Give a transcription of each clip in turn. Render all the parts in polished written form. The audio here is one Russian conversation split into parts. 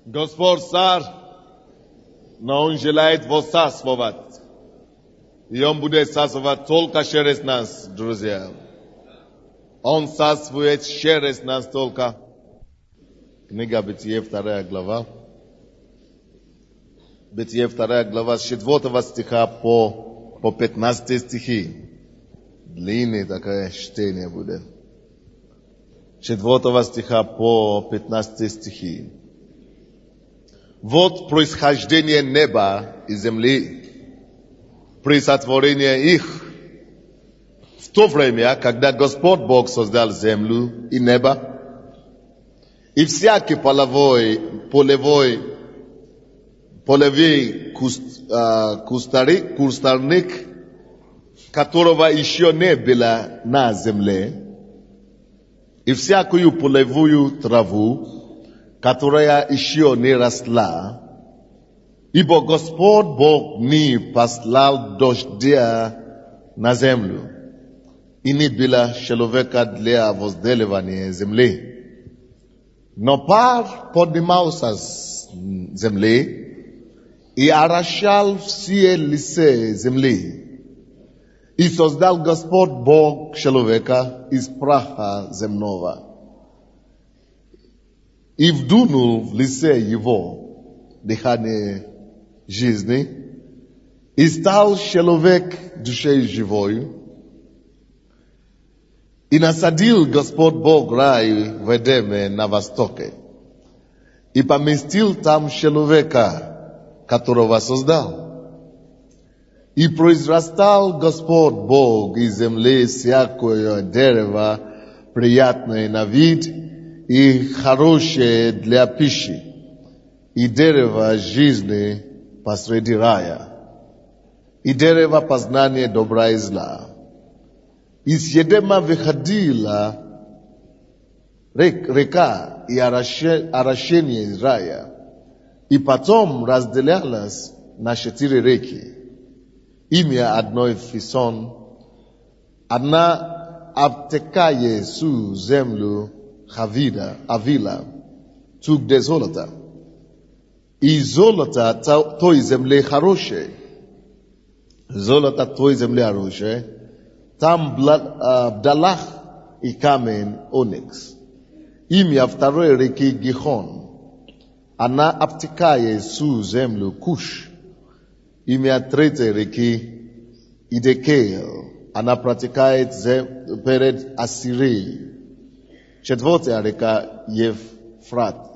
Господь царь, но Он желает воцарствовать. И Он будет царствовать только через нас, друзья. Он царствует через нас только. Книга Бытие, 2 глава. Бытие, 2 глава, с 4 стиха по 15 стихи. Длинное такое чтение будет. С 4 стиха по 15 стихи. Вот происхождение неба и земли при сотворении их. В то время, когда Господь Бог создал землю и небо, и всякий полевой кустарник, которого еще не было на земле, и всякую полевую траву, которая еще не росла, ибо Господь Бог не послал дождя на землю, и не было человека для возделывания земли. Но пар поднимался с земли и орошал все лице земли. И создал Господь Бог человека из праха земного. И вдунул в лице его дыхание жизни, и стал человек душой живой. И насадил Господь Бог рай в Эдеме на востоке, и поместил там человека, которого создал. И произрастал Господь Бог из земли всякое дерево, приятное на вид и хорошее для пищи, и дерево жизни посреди рая, и дерево познания добра и зла. Из Едема выходила река и орошение из рая, и потом разделялась на 4 реки. Имя одной Фисон, одна обтекая всю землю Авила, тук де золота. И золото той земли хорошее. Золото той земли хорошее. Там бдалах и камень оникс. Имя второй реки Гихон. Она обтекает всю землю Куш. Имя третьей реки Идекейл. Она протекает перед Ассирией. Четвертая река Евфрата.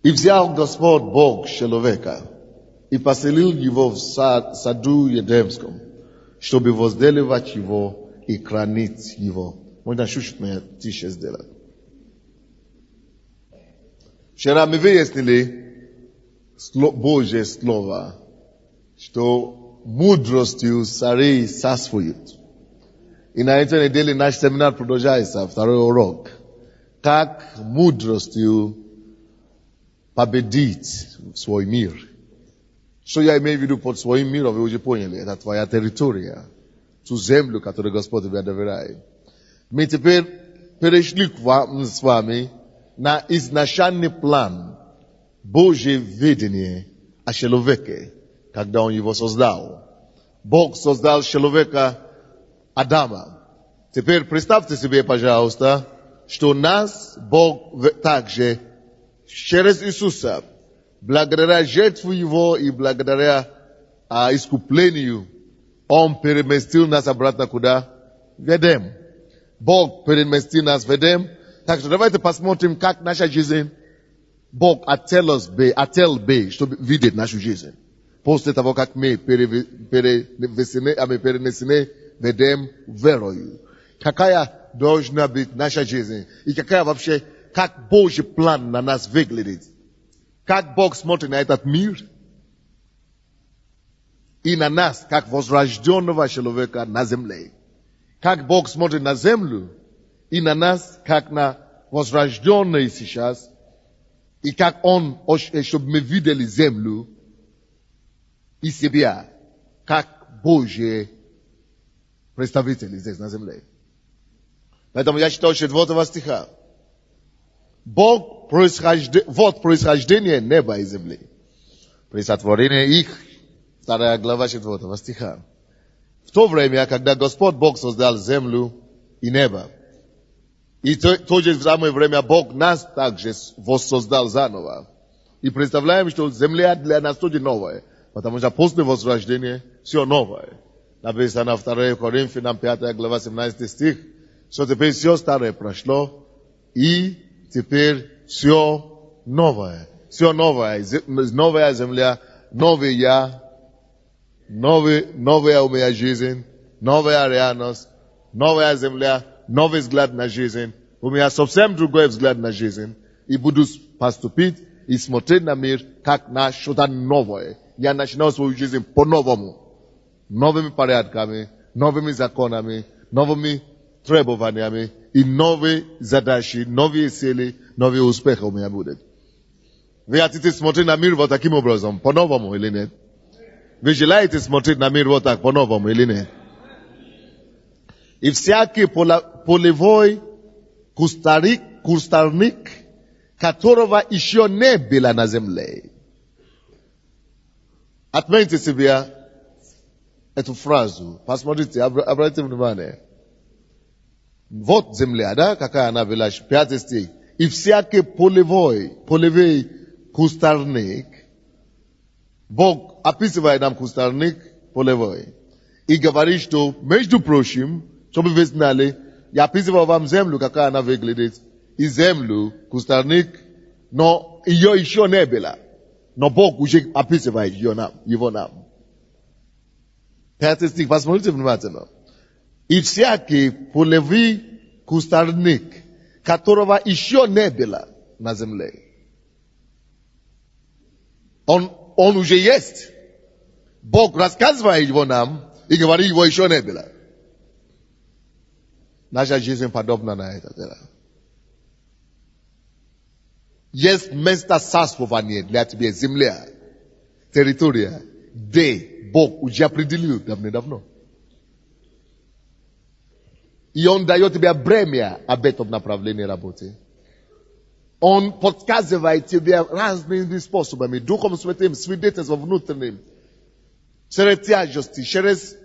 И взял Господь Бог человека и поселил его в саду Едемском, чтобы возделывать его и хранить его. Можно чуть-чуть меня тише сделать. Вчера мы выяснили Божье Слово, что мудростью цари царствуют. И на этой неделе наш семинар продолжается, 2 урок. Как мудростью победить свой мир. Что я имею в виду под своим миром, вы уже поняли, это твоя территория, ту землю, которую Господь тебе доверяет. Мы теперь перешли с вами на изначальный план Божьего видения о человеке, когда Он его создал. Бог создал человека Адама. Теперь представьте себе, пожалуйста, что нас Бог также через Иисуса, благодаря жертву Его и благодаря искуплению, Он переместил нас обратно куда? В Эдем. Бог переместил нас в Эдем. Так что давайте посмотрим, как наша жизнь, Бог хотел бы, чтобы видеть нашу жизнь. После того, как мы перенесены в Эдем верою. Какая должна быть наша жизнь? И какая вообще, как Божий план на нас выглядит? Как Бог смотрит на этот мир? И на нас, как возрожденного человека на земле. Как Бог смотрит на землю и на нас, как на возрожденные сейчас. И как Он, чтобы мы видели землю и себя, как Божьи представители здесь на земле. Поэтому я читал 4 стиха. Бог вот происхождение неба и земли. При сотворении их, 2 глава 4 стиха. В то время, когда Господь Бог создал землю и небо, и в то же самое время Бог нас также воссоздал заново. И представляем, что земля для нас тоже новая, потому что после возрождения все новое. Написано 2 Коринфянам 5 глава 17 стих, что теперь все старое прошло, и теперь все новое. Все новое. Новая земля, новый я, новая у меня жизнь, новая реальность, новая земля, новый взгляд на жизнь. У меня совсем другой взгляд на жизнь. И буду поступить и смотреть на мир как на что-то новое. Я начинаю свою жизнь по-новому. Новыми порядками, новыми законами, новыми требованиями и новые задачи, новые цели, новые успехи у меня будут. Вы хотите смотреть на мир вот таким образом, по-новому или нет? Вы желаете смотреть на мир вот так, по-новому или нет? И всякий полевой кустарник, которого еще не было на земле. Отметьте себе эту фразу. Посмотрите, обратите внимание. Вот земля, да, какая она была, 5 стих. И всякий полевой кустарник, Бог описывает нам кустарник полевой. И говорит, что, между прочим, чтобы вы знали, я описывал вам землю, какая она выглядит. И землю, кустарник, но ее еще не было. Но Бог уже описывает его нам. 5 стих, посмотрите внимательно. И всякий полевой кустарник, которого еще не было на земле. Он уже есть. Бог рассказывает его нам и говорит, его еще не было. Наша жизнь подобна на это. Есть место царствования для тебя, земля, территория, где Бог уже определил давно. И Он дает тебе бремя об этом направлении работы. Он подсказывает тебе разными способами, Духом Святым, свидетельством внутренним, через тяжести, через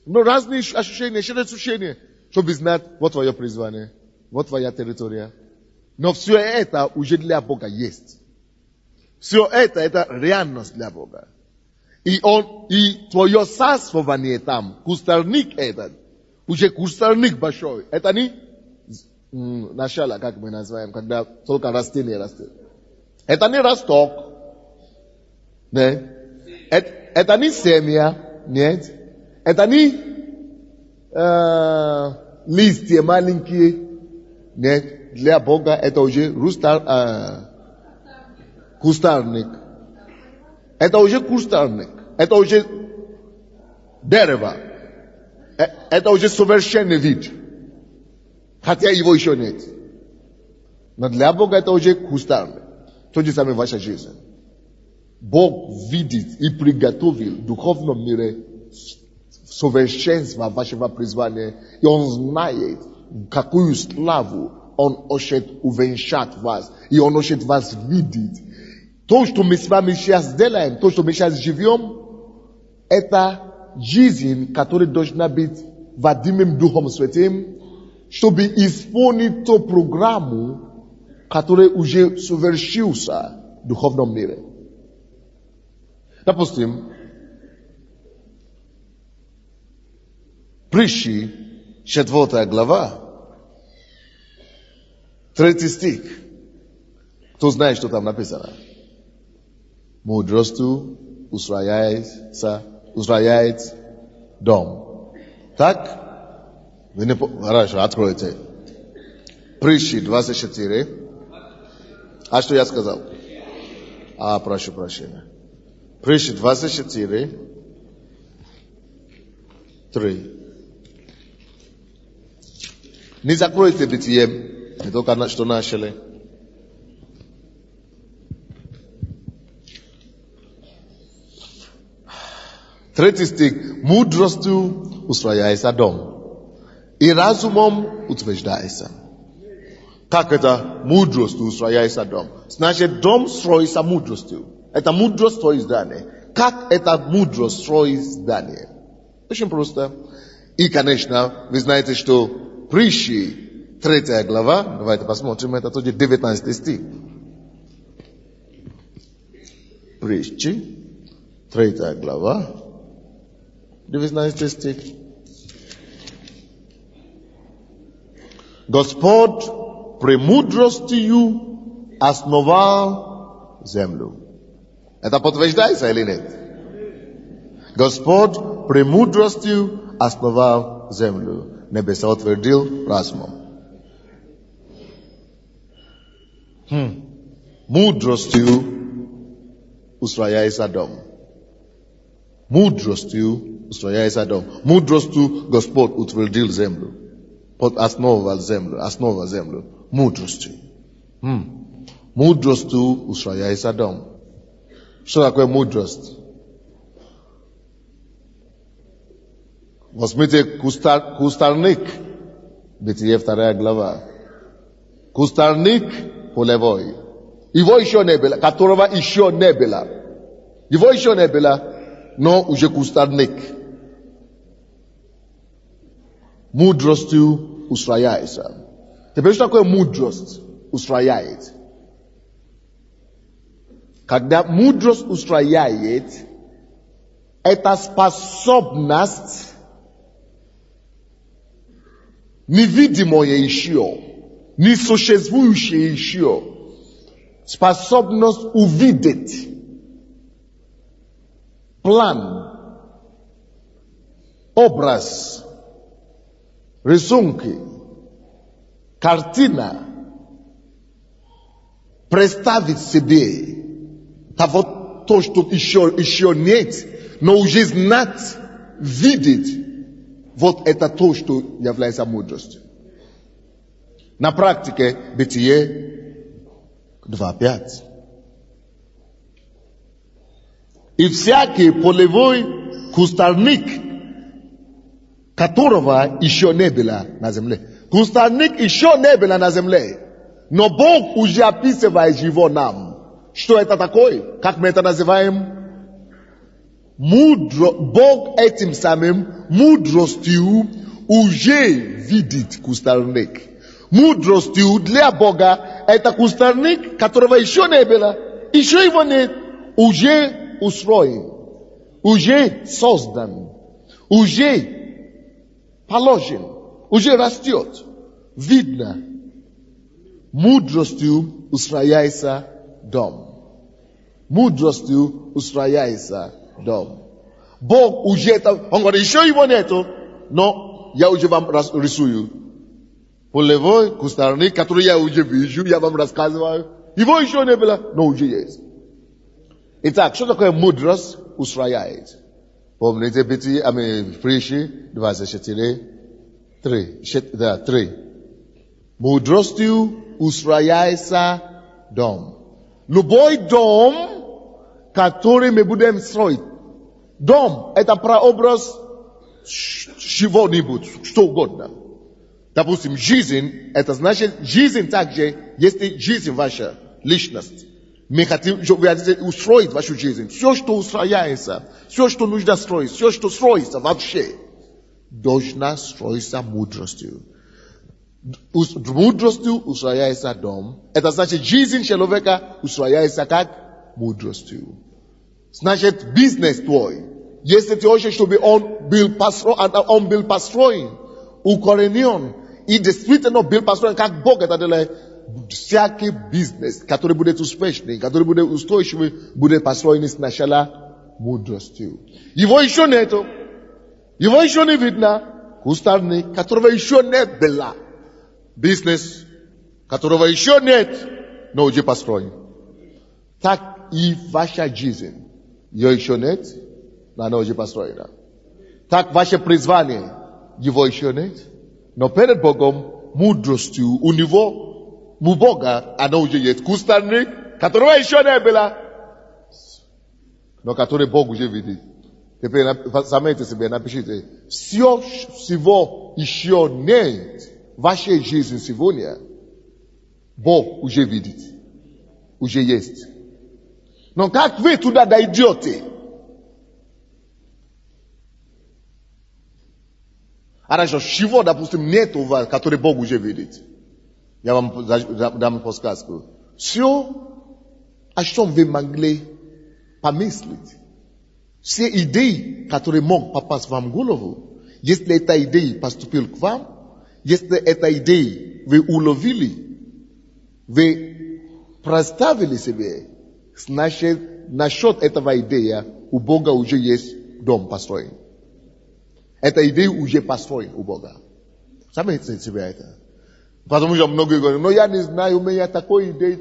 разные ощущения, через учения, чтобы знать, вот твое призвание, вот твоя территория. Но все это уже для Бога есть. Все это реальность для Бога. И твое царствование там, кустарник этот, уже кустарник большой. Это не начало, как мы называем, когда только растение растет. Это не росток. Нет. Это не семя. Нет. Это не листья маленькие. Нет. Для Бога это уже кустарник. Это уже кустарник. Это уже дерево. Это уже совершенный вид. Хотя его еще нет. Но для Бога это уже кустарник. То же самое ваша жизнь. Бог видит и приготовил в духовном мире совершенство вашего призвания. И Он знает, какую славу Он хочет увенчать вас. И Он хочет вас видеть. То, что мы с вами сейчас делаем, то, что мы сейчас живем, это жизнь, которая должна быть водимым Духом Святым, чтобы исполнить ту программу, которая уже совершился в духовном мире. Допустим, Притчи, 4 глава, 3 стих. Кто знает, что там написано? Мудростью устрояет дом. Так? Вы не Хорошо, откройте. Притчи 24. А что я сказал? Прошу прощения. Притчи 24. 3. Не закройте бытие. Не только что начали. Третий стих. Мудростью устрояется дом, и разумом утверждается. Как это мудрость устрояется дом? Значит, дом строится мудростью. Это мудрость строит здание. Как эта мудрость строит здание? Очень просто. И, конечно, вы знаете, что Притчи, 3 глава, давайте посмотрим, это тоже 19 стих. Притчи, 3 глава, 19 стих. Господь премудростью основал землю. Это подтверждается или нет? Господь премудростью основал землю. Небеса утвердил разумом. Мудростью устрояется дом. Мудростью устрояется дом. Мудростью Господь утвердил землю. Основал землю. Мудростью. Мудростью устрояется дом. Что такое мудрость? Возьмите кустарник, Бытие 2 глава. Кустарник полевой. Его еще не было, которого еще не было. Его еще не было, но уже кустарник. Мудростью устрояется. Теперь что такое мудрость устрояет? Когда мудрость устрояет, это способность невидимое еще, несуществующее еще, способность увидеть план, образ, рисунки, картина, представить себе того, то, что еще нет, но уже знать, видеть. Вот это то, что является мудростью. На практике Бытие 2:5. И всякий полевой кустарник, которого еще не было на земле. Кустарник еще не было на земле. Но Бог уже описывает его нам. Что это такое? Как мы это называем? Бог этим самым мудростью уже видит кустарник. Мудростью для Бога это кустарник, которого еще не было, еще его нет, уже устроен, уже создан, уже положен, уже растет. Видно, мудростью устрояется дом. Мудростью устрояется дом. Бог уже это, он говорит, еще его нету, но я уже вам рисую. Полевой кустарник, который я уже вижу, я вам рассказываю. Его еще не было, но уже есть. Итак, что такое мудрость устрояет? Помните, Притчи 24:3. Мудростью устрояется дом. Любой дом, который мы будем строить. Дом – это прообраз чего-нибудь, что угодно. Допустим, жизнь – это значит, жизнь также, если жизнь ваша, личность. Мы хотим устроить вашу жизнь. Все, что устрояется, все, что нужно строить, все, что строится вообще, должна строиться мудростью. Мудростью устрояется дом. Это значит, жизнь человека устрояется как мудростью. Значит, бизнес твой, если ты хочешь, чтобы он был построен, укоренен, и действительно был построен, как Бог это делает, всякий бизнес, который будет успешный, который будет устойчивый, будет построен сначала мудростью. Его еще нету, его еще не видно, кустарник, которого еще нет было, бизнес, которого еще нет, но уже построен. Так и ваша жизнь. Ее еще нет, но она уже построена. Так ваше призвание, его еще нет, но перед Богом мудростью у него, у Бога, оно уже есть. Кустарник, которого еще не было, но который Бог уже видит. Теперь заметьте себе, напишите, всего еще нет в вашей жизни сегодня, Бог уже видит. Уже есть. Но как вы туда дойдете? Хорошо, чего, допустим, нет у вас, который Бог уже видит? Я вам дам подсказку. Все, о чем вы могли помыслить. Все идеи, которые могут попасть вам в голову, если эта идея поступила к вам, если эта идея вы уловили, вы представили себе, значит, насчет этого идеи у Бога уже есть дом построен. Эта идея уже построена у Бога. Заметьте себе это. Потому что многие говорят, но я не знаю, у меня такой идея.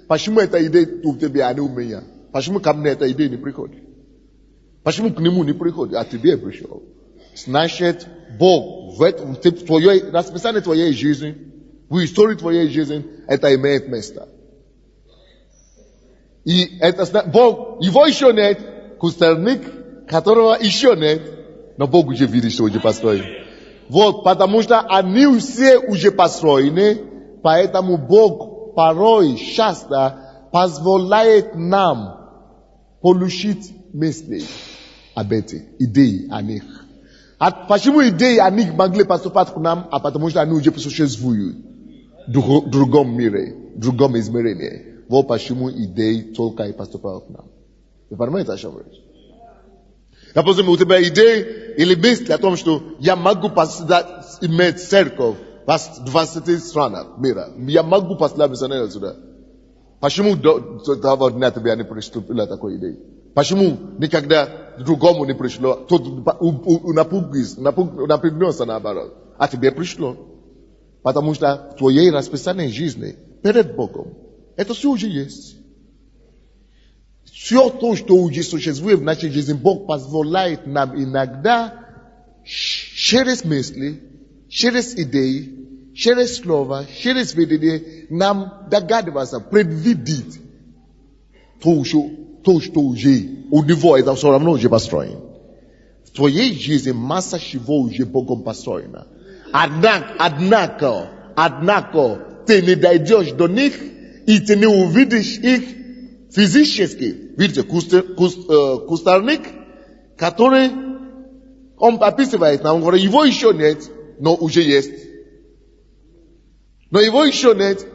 Почему эта идея у тебя, а не у меня? Почему ко мне эта идея не приходит? Почему к нему не приходит, а тебе пришел? Значит, Бог в твоей расписании твоей жизни, в истории твоей жизни, это имеет место. И это Бог, его еще нет, кустарник, которого еще нет, но Бог уже видит, что уже построен. Вот, потому что они все уже построены, поэтому Бог порой часто позволяет нам получить мысли об этих, идеи о них. А почему идеи о них могли поступать к нам? А потому что они уже существуют в другом мире, в другом измерении. Вот почему идеи только и поступают к нам. Вы понимаете, о чем речь? Допустим, у тебя идея или мысль о том, что я могу иметь церковь в 20 странах мира. Я могу послать миссионеров сюда. Почему до того дня тебе не приступила такой идеей? Почему никогда другому не пришло? Тот напрягнулся наоборот. А тебе пришло. Потому что в твоей расписании жизни перед Богом это все уже есть. Все то, что уже существует в нашей жизни, Бог позволяет нам иногда через мысли, через идеи, через слова, через видение нам догадываться, предвидеть то, что уже у него это все равно уже построено. В твоей жизни масса чего уже Богом построена. Однако, ты не дойдешь до них, и ты не увидишь их физически. Видите, кустарник, который он описывает нам, он говорит, его еще нет, но уже есть. Но его еще нет,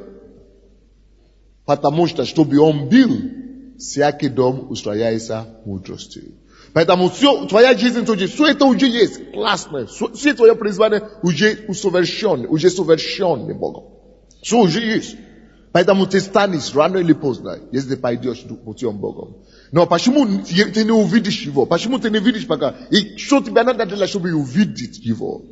потому что, чтобы он был, всякий дом устрояется мудростью. Поэтому твоя жизнь, все это уже есть, классно. Все твое призвание уже совершенно Богом. Все уже есть. Поэтому ты станешь рано или поздно, если пойдешь путем Богом. Но почему ты не увидишь его? Почему ты не видишь пока? И что тебе надо делать, чтобы увидеть его?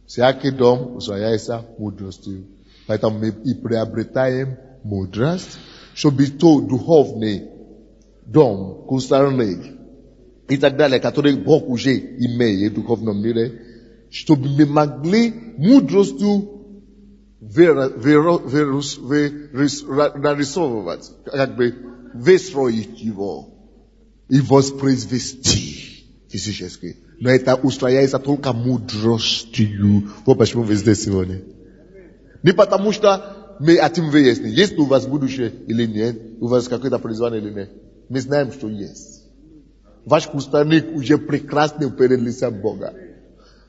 Всякий дом устрояется мудростью. Поэтому мы и приобретаем мудрость, чтобы то духовный дом, кустарник и так далее, который Бог уже имеет в духовном мире, чтобы мы могли мудростью нарисовывать, как бы выстроить его и воспроизвести физически. Но это устрояется только мудростью. Вот почему вы здесь сегодня. Не потому что мы хотим выяснить, есть ли у вас будущее или нет, у вас какое-то призвание или нет. Мы знаем, что есть. Ваш кустарник уже прекрасный перед лицом Бога.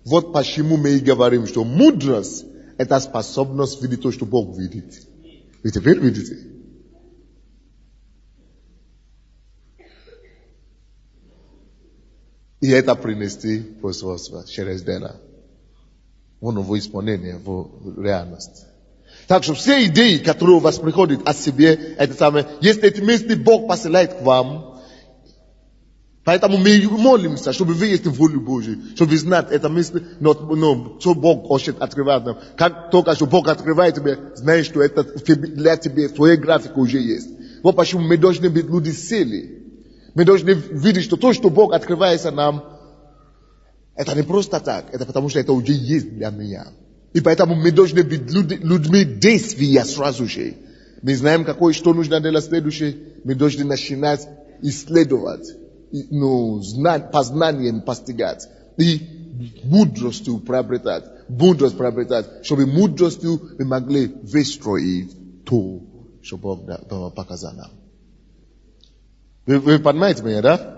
Вот почему мы и говорим, что мудрость это способность видеть то, что Бог видит. Вы теперь видите? И это принести производство через дело. В исполнение, в реальность. Так что все идеи, которые у вас приходят от себе, это самое, если эти мысли Бог посылает к вам, поэтому мы молимся, чтобы выяснить волю Божию, чтобы знать это мысли, но что Бог хочет открывать нам. Как только что Бог открывает тебе, знаешь, что это для тебя, в твоей графике уже есть. Вот почему мы должны быть люди сильны. Мы должны видеть, что то, что Бог открывается нам, это не просто так, это потому что это уже есть для меня. И поэтому мы должны быть людьми действия сразу же. Мы знаем, что нужно делать следующее. Мы должны начинать исследовать, познанием постигать. И mudrostu prioritet. Mudrost prioritet. Чтобы мудростью мы могли выстроить то, что Бог показал нам. Вы понимаете меня, да?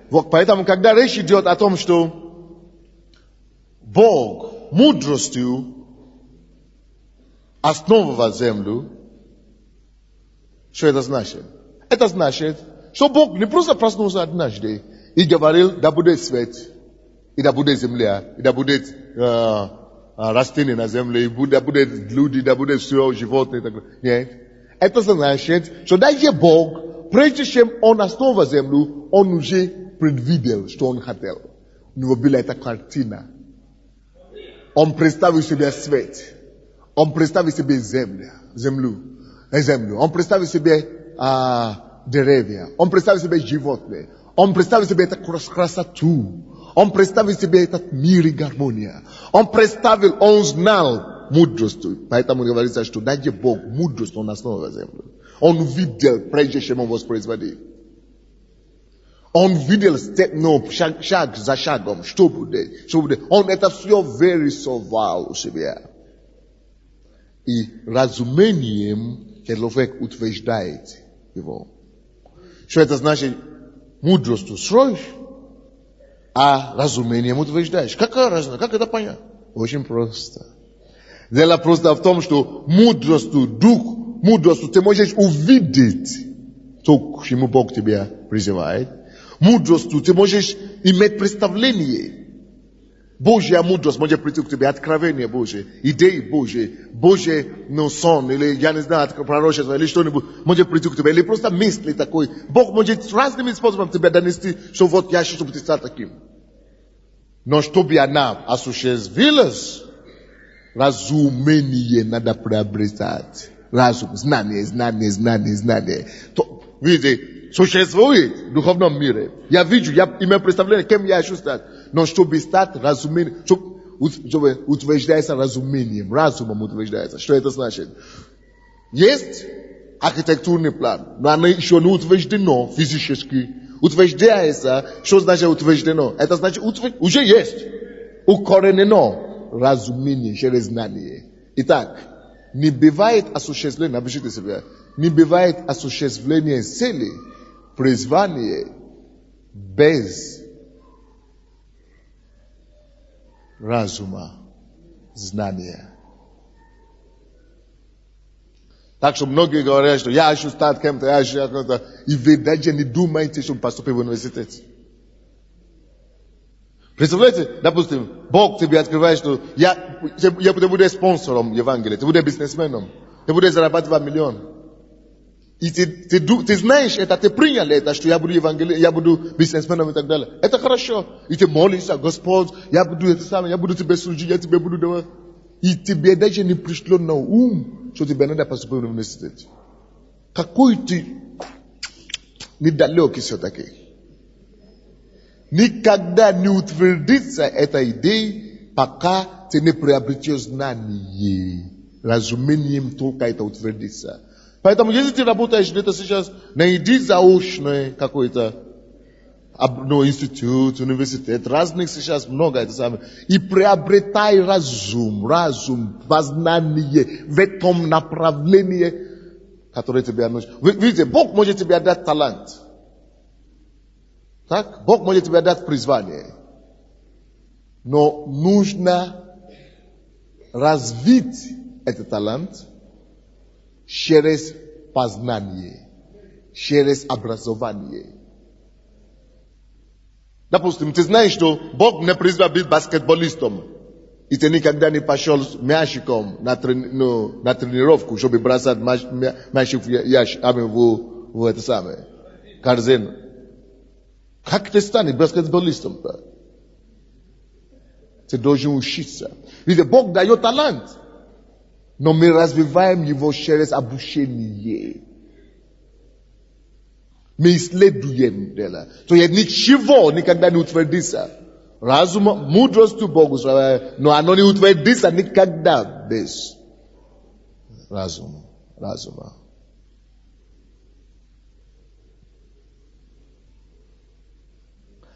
Вот поэтому, когда речь идет о том, что Бог мудростью основывал землю, что это значит? Это значит, что Бог не просто проснулся однажды и говорил, да будет свет, и да будет земля, и да будет растения на земле, и да будет люди, да будет все животные. Так далее. Нет. Это значит, что даже Бог, прежде чем Он основал землю, Он уже предвидел, что Он хотел. У него была эта картина. Он представил себе свет. Он представил себе землю. Он представил себе деревья. Он представил себе животные. Он представил себе эту красоту. Он представил себе этот мир и гармония. Он знал мудростью. Поэтому говорится, что даже Бог мудрость, Он основал землю. Он видел, прежде чем Он воспроизводил. Он видел шаг за шагом, что будет. Он это все вырисовал у себя. И разумением человек утверждает его. Что это значит? Мудростью строишь, а разумением утверждаешь. Какая разница? Как это понять? Очень просто. Дело просто в том, что мудростью ты можешь увидеть то, к чему Бог тебя призывает. Мудростью ты можешь иметь представление. Божья мудрость может прийти к тебе, откровение Божие, идеи Божьи, сон, или, я не знаю, пророчество, или что-нибудь, может прийти к тебе, или просто мысли такой. Бог может разными способами тебя донести, что вот я хочу, чтобы ты стал таким. Но чтобы она осуществилась, разумение надо приобретать. Разум, знание. Видите, существует в духовном мире. Я вижу, я имею представление, кем я хочу стать. Но чтобы стать разумением, чтобы утверждается разумением, разумом утверждается. Что это значит? Есть архитектурный план, но оно еще не утверждено физически. Утверждается, что значит утверждено? Это значит, уже есть. Укоренено разумение через знание. Итак, не бывает осуществление, напишите себе, не бывает осуществление цели, призвания без разума, знания. Так что многие говорят, что я хочу стать кем-то, я хочу кем-то, и вы даже не думаете, чтобы поступить в университет. Представляете, допустим, Бог тебе открывает, что ты будешь спонсором Евангелия, ты будешь бизнесменом, ты будешь зарабатывать миллион. И ты знаешь это, ты принял это, что я буду бизнесменом и так далее. Это хорошо. И ты молишься, Господь, я буду это самое, я буду тебе служить, я тебе буду давать. И тебе даже не пришло на ум, что тебе надо поступить в университет. Какой ты недалекий все-таки. Никогда не утвердится эта идея, пока ты не приобретешь знание. Разумением только это утвердится. Поэтому, если ты работаешь где-то сейчас, найди заочный какой-то институт, университет, разных сейчас много, это самое, и приобретай разум, познание в этом направлении, которое тебе нужно. Видите, Бог может тебе дать талант. Так? Бог может тебе дать призвание. Но нужно развить этот талант через познание, через образование. Допустим, ты знаешь, что Бог не призвал быть баскетболистом, и ты никогда не пошел с мячиком на тренировку, чтобы бросать мячик в это самое, корзину. Как ты станешь баскетболистом? Ты должен учиться. Видите, Бог дает талант. Но мы развиваем его через обучение. Мы исследуем дело. То есть ничего никогда не утвердится. Разум, мудростью Богу, но оно не утвердится никогда без разума.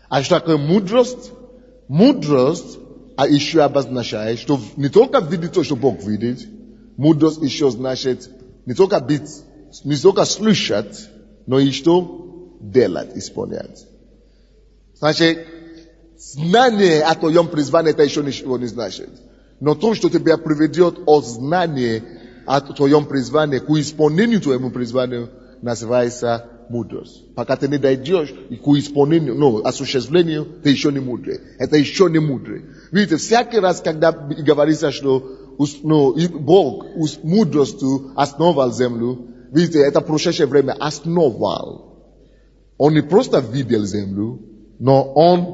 А что такое мудрость? Мудрость a issue abaz nashae, što ni toka vidi to što Bog vidit, mudrost issues nashet, ni toka bit, ni toka slušat, no išto delat, ispunjat. Znači, znanje, a to jom prizvane, ta išo ništa ne znašet. No to što te bija privedio od znanje, a to jom prizvane, ku ispunjenju tvojemu prizvanju, nazivaj se mudrost. Pa kad te ne daj Dios i ku ispunjenju, no, осуществлению, te еще не мудрый. Это еще не мудрый. Видите, всякий раз, когда говорится, что Бог мудростью основал землю, видите, это прошедшее время основал. Он не просто видел землю, но он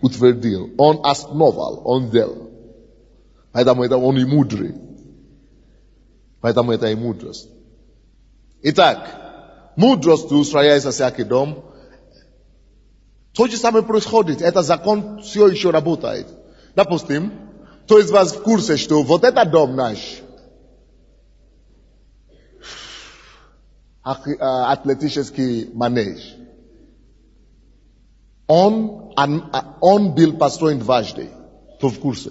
утвердил, он основал, он делал. Поэтому это он и мудрый. Поэтому это и мудрость. Итак, мудростью устрояется всякий дом. То же самое происходит. Это закон все еще работает. Допустим, кто из вас в курсе, что вот этот дом наш, атлетический манеж, он был построен дважды. Кто в курсе?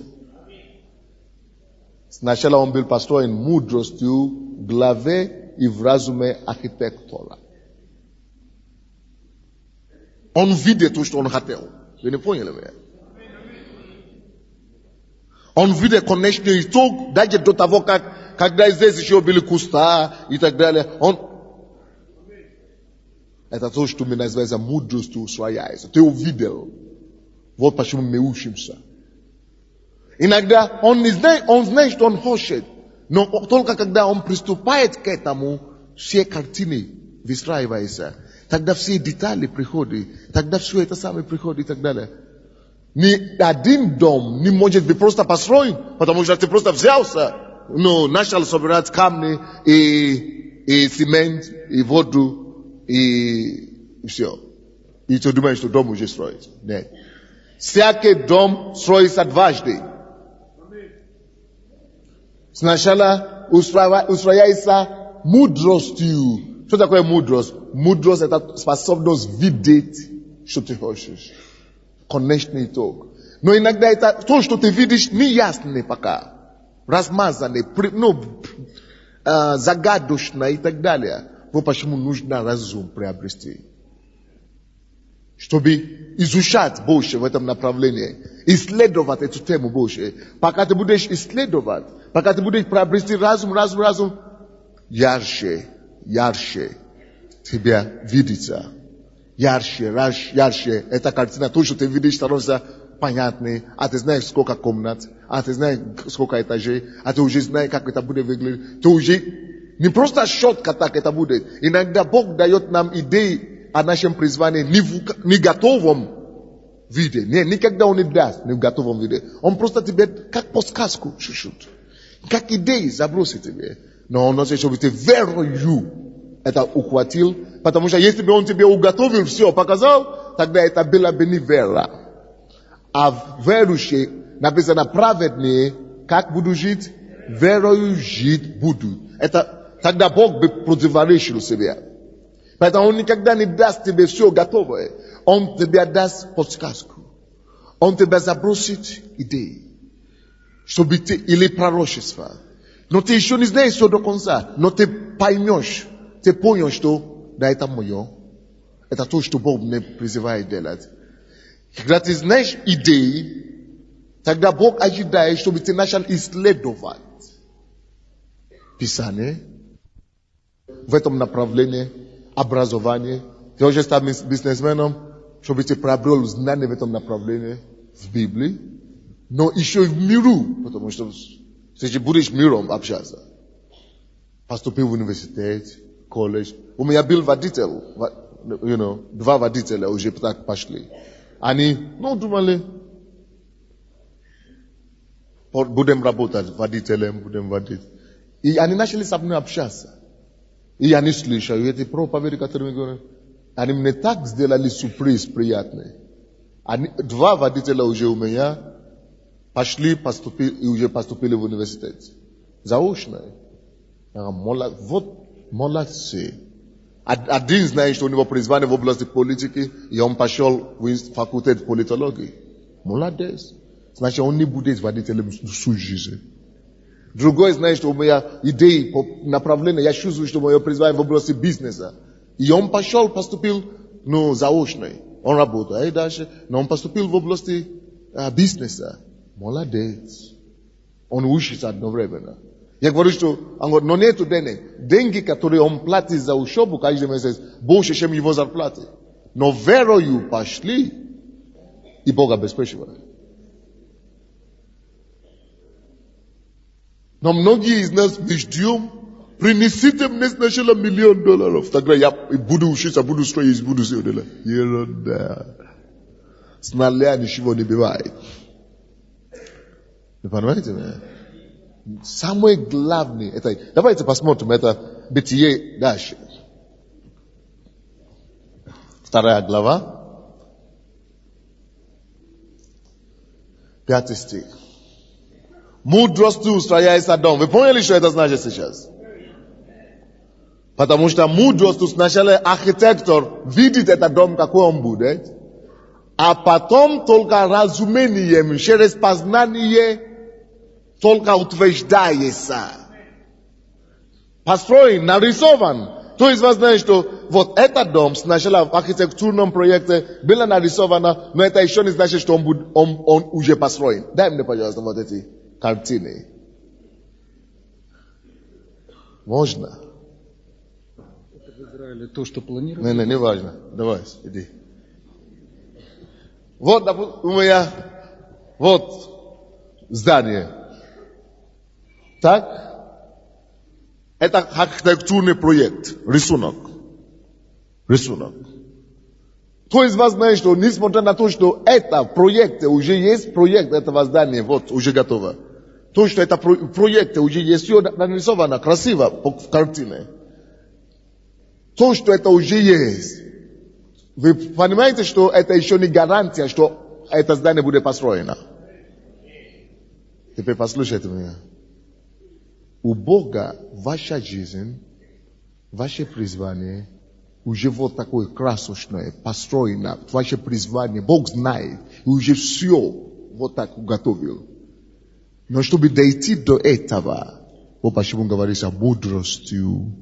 Сначала он был построен мудростью в главе и в разуме архитектора. Он видит то, что он хотел. Вы не поняли меня? Он видит конечный итог, даже до того, когда здесь еще были куста и так далее. Это то, что мы называем мудростью усвояется. Ты увидел. Вот почему мы учимся. Иногда он знает, что он хочет. Но только когда он приступает к этому, все картины выстраиваются. Тогда все детали приходят. Тогда все это самое приходит и так далее. Ни один дом не может быть просто построен, потому что ты просто взялся, начал собирать камни и цемент, и воду, и все. И ты думаешь, что дом уже строится. Нет. Всякий дом строится дважды. Сначала устрояется мудростью. Что такое мудрость? Мудрость — это способность видеть, что ты хочешь. Конечный итог. Но иногда это то, что ты видишь, не ясно пока. Размазанный, загадочно и так далее. Вот почему нужно разум приобрести. Чтобы изучать больше в этом направлении. Исследовать эту тему больше. Пока ты будешь исследовать, пока ты будешь приобрести разум, ярче тебя видится. Ярче. Эта картина, то, что ты видишь, становится понятной. А ты знаешь, сколько комнат, а ты знаешь, сколько этажей, а ты уже знаешь, как это будет выглядеть. Ты уже не просто четко так это будет. Иногда Бог дает нам идеи о нашем призвании не готовом виде. Нет, никогда Он не даст не в готовом виде. Он просто тебе, как подсказку, чуть-чуть. Как идеи забросит тебе. Но Он хочет, чтобы ты верою это ухватил, потому что если бы он тебе уготовил все, показал, тогда это была бы не вера. А верующие, написано, праведные, как будут жить? Верою жить будут. Это тогда Бог бы противоречил себе. Поэтому Он никогда не даст тебе все готовое. Он тебе даст подсказку. Он тебе забросит идеи, чтобы ты, или пророчество. Но ты еще не знаешь все до конца, но ты поймешь. Ты понял, что да, это мое. Это то, что Бог мне призывает делать. Когда ты знаешь идеи, тогда Бог ожидает, чтобы ты начал исследовать Писание в этом направлении, образование. Ты уже стал бизнесменом, чтобы ты приобрел знания в этом направлении, в Библии, но еще и в миру, потому что ты будешь миром общаться. Поступил в университет, колледж. У меня был водитель, два водителя уже так пошли. Они, думали, будем работать водителем, будем водить. И они начали со мной общаться. И они слышали, эти проповеди, которые говорят, они мне так сделали сюрприз приятный. Два водителя уже у меня пошли, и уже поступили в университет. Заочно. Вот молодцы. Один знает, что у него призвание в области политики, и он пошел в факультет политологии. Молодец. Значит, он не будет водителем всю жизнь. Другое, знаешь, что у меня идеи, направления, я чувствую, что мое призвание в области бизнеса. И он пошел, поступил, заочный. Он работает дальше, но он поступил в области бизнеса. Молодец. Он учится одновременно. Я говорю, что он говорит, но нету денег. Деньги, которые он платит за учебу каждый месяц, больше, чем его зарплаты. Но верою пошли, и Бог обеспечивает. Но многие из нас мы ждем, принесите мне сначала $1 миллион. Тогда я буду учиться, буду строить, буду все делать. Ерунда. С нуля ничего не бывает. Вы понимаете меня? Самое главное, это, давайте посмотрим, это Бытие дальше. 2 глава, 5 стих. Мудростью устрояется дом. Вы поняли, что это значит сейчас? Потому что мудростью сначала архитектор видит этот дом, какой он будет, а потом только разумением, через познание, только утверждается. Построен, нарисован. То есть вы знаете, что вот этот дом сначала в архитектурном проекте было нарисовано, но это еще не значит, что он уже построен. Дай мне, пожалуйста, вот эти картины. Можно? Это в Израиле то, что планировали? Не важно. Давай, иди. Вот у меня, вот здание. Так? Это архитектурный проект, рисунок. То есть вы знаете, что несмотря на то, что это проект, уже есть проект этого здания, вот, уже готово. То, что это проект, уже есть все нарисовано красиво в картине. То, что это уже есть. Вы понимаете, что это еще не гарантия, что это здание будет построено. Теперь послушайте меня. У Бога ваша жизнь, ваше призвание уже вот такое красочное, построено. Ваше призвание, Бог знает, и уже все вот так уготовил. Но чтобы дойти до этого, вот почему говорится мудростью,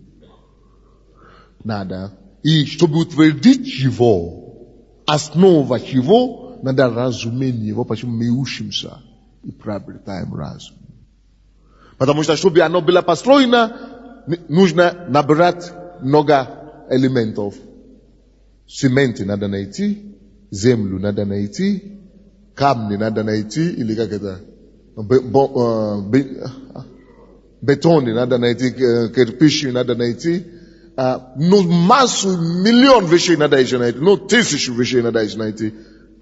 надо. И чтобы утвердить его, основать его, надо разумение. Вот почему мы учимся и приобретаем разум. Потому что, чтобы оно было построено, нужно набрать много элементов. Цементы надо найти, землю надо найти, камни надо найти, или как это, бетоны надо найти, кирпичи надо найти. Ну, массу, миллион вещей надо еще найти, ну, 1000 вещей надо еще найти.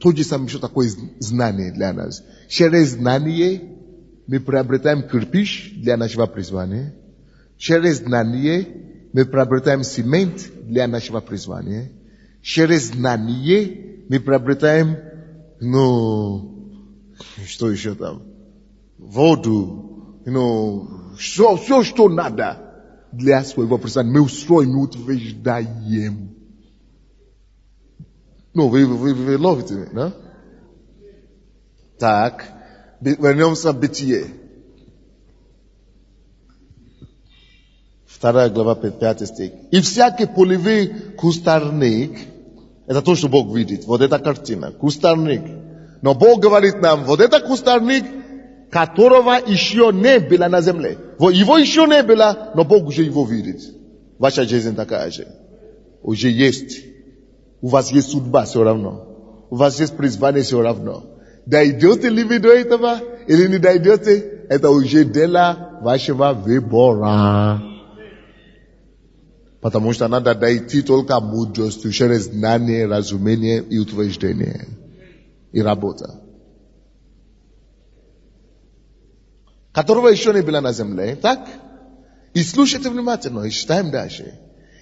То же самое, что такое знание для нас. Через знание мы приобретаем кирпич для нашего призвания. Через знание мы приобретаем цемент для нашего призвания. Через знание мы приобретаем, что еще там? Воду, все, что надо для своего призвания. Мы устроим, мы утверждаем. Вы ловите меня, да? Так. Вернемся в Бытие. 2 глава 5 стих. И всякий полевой кустарник, это то, что Бог видит. Вот эта картина, кустарник. Но Бог говорит нам, вот это кустарник, которого еще не было на земле. Его еще не было, но Бог уже его видит. Ваша жизнь такая же. Уже есть. У вас есть судьба все равно. У вас есть призвание все равно. Дойдете ли вы до этого, или не дойдете, это уже дело вашего выбора. Потому что надо дойти только мудростью, через знание, разумение и утверждение. И работа. Которого еще не было на земле, так? И слушайте внимательно, и читаем дальше.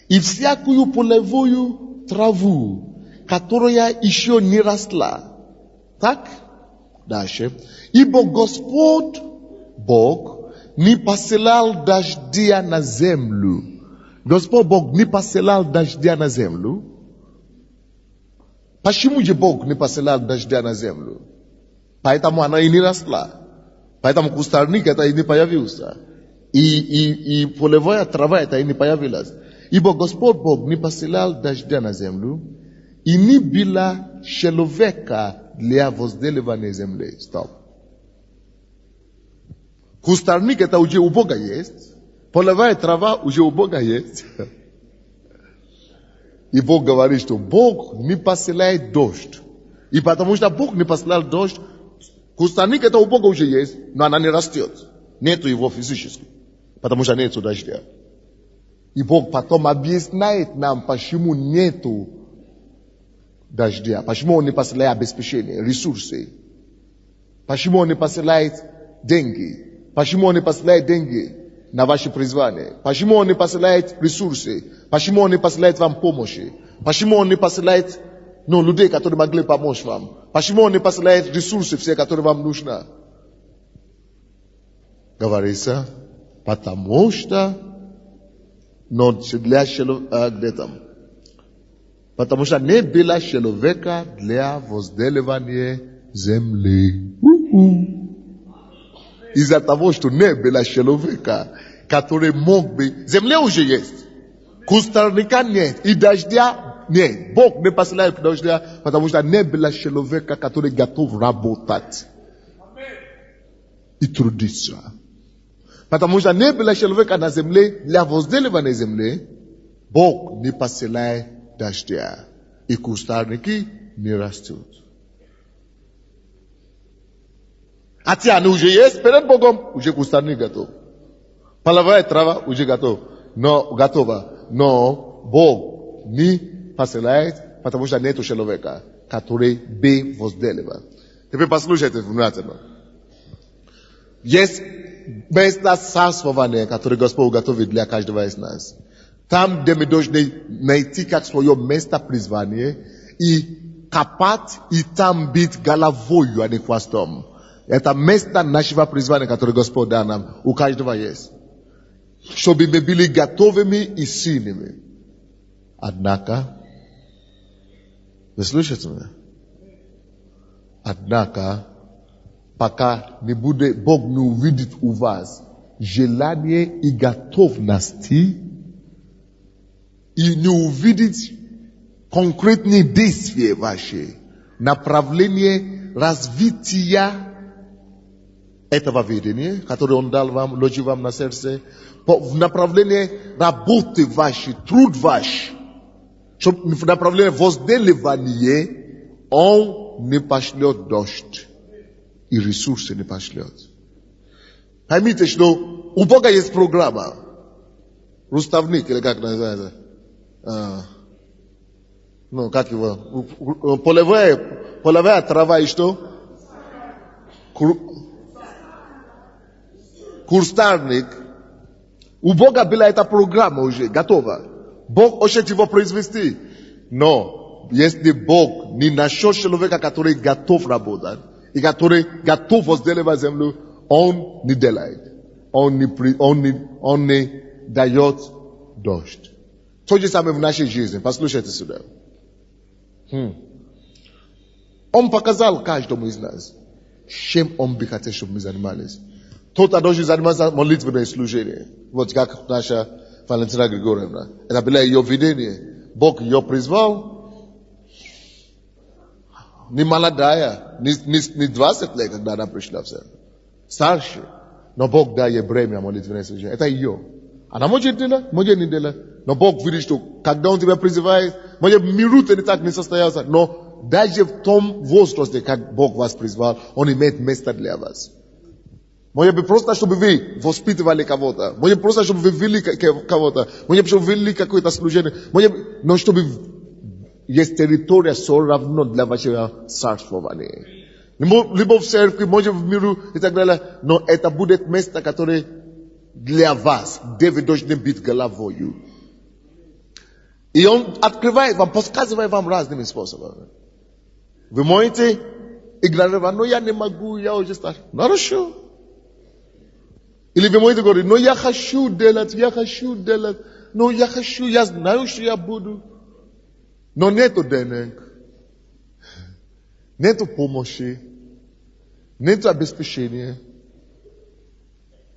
И всякую полевую траву, которая еще не росла, так? Дальше. Ибо Господь, Бог, не посылал дождя на землю. Господь Бог не посылал дождя на землю. Почему же Бог не посылал дождя на землю? Поэтому она и не росла. Поэтому кустарник это и не появился. И полевая трава это и не появилась. Ибо Господь Бог не посылал дождя на землю, и не было человека для возделывания земли. Стоп. Кустарник это уже у Бога есть. Полевая трава уже у Бога есть. И Бог говорит, что Бог не посылает дождь. И потому что Бог не посылал дождь, кустарник это у Бога уже есть, но она не растет. Нету его физически. Потому что нету дождя. И Бог потом объясняет нам, почему нету дождя. Почему Он не посылает обеспечение, ресурсы. Почему Он не посылает деньги. Почему Он не посылает деньги на ваше призвание. Почему Он не посылает ресурсы. Почему Он не посылает вам помощи. Почему Он не посылает людей, которые могли помочь вам. Почему Он не посылает ресурсы все, которые вам нужны. Говорится, потому что для где там? Потому что не было человека для возделывания земли. Из-за того, что не было человека, который мог бы... Земля уже есть. Кустарника нет. И дождя нет. Бог не посылает дождя, потому что не было человека, который готов работать. И трудиться. Потому что не было человека на земле, для возделывания земли, Бог не посылает дождя. И кустарники не растут. А те они уже есть, перед Богом уже кустарник готов. Половая трава уже готова. Но Бог не посылает, потому что нет человека, который бы возделывал. Теперь послушайте внимательно. Есть место царствования, которое Господь готовит для каждого из нас. Там, где мы должны найти как свое место призвания и копать, и там быть головою, а не хвостом. Это место нашего призвания, которое Господь дал нам, у каждого есть. Чтобы мы были готовыми и сильными. Однако, вы слышите меня? Однако, пока не будет, Бог не увидит у вас желание и готовности, и не увидит конкретные действия ваши, направление развития этого видения, которое Он дал вам, вложил вам на сердце, в направлении работы вашей, труд ваш, в направлении возделывания, Он не пошлет дождь и ресурсы не пошлет. Поймите, что у Бога есть программа. Руставник, или как называется? Как его? Полевая трава и что? Кустарник. У Бога была эта программа уже готова. Бог хочет его произвести. Но если Бог не нашел человека, который готов работать, и который готов возделывать землю, Он не делает. Он не дает дождь. То же самое в нашей жизни. Послушайте сюда. Он показал каждому из нас, чем Он бы хотел, чтобы мы занимались. Кто-то должен заниматься молитвенное служение. Вот как наша Валентина Григорьевна. Это было ее видение. Бог ее призвал. Не молодая, не 20 лет, когда она пришла в церковь. Старше. Но Бог дал ей бремя молитвенное служение. Это ее. Она может делать, может не делать. Но Бог видит, что когда Он тебя призывает, может минуты не так не состоялся. Но даже в том возрасте, как Бог вас призвал, Он имеет место для вас. Может быть, просто чтобы вы воспитывали кого-то. Может быть, просто чтобы вы вели кого-то. Может быть, чтобы вы вели какое-то служение. Может быть, но чтобы есть территория все равно для вашего царствования. Либо в церкви, может в миру и так далее. Но это будет место, которое для вас, где вы должны быть головою. И Он открывает вам, подсказывает вам разными способами. Вы можете игнорировать, но я не могу, я уже старше. Хорошо. Или вы можете говорить, но я хочу делать, но я хочу, я знаю, что я буду. Но нету денег, нету помощи, Нету обеспечения,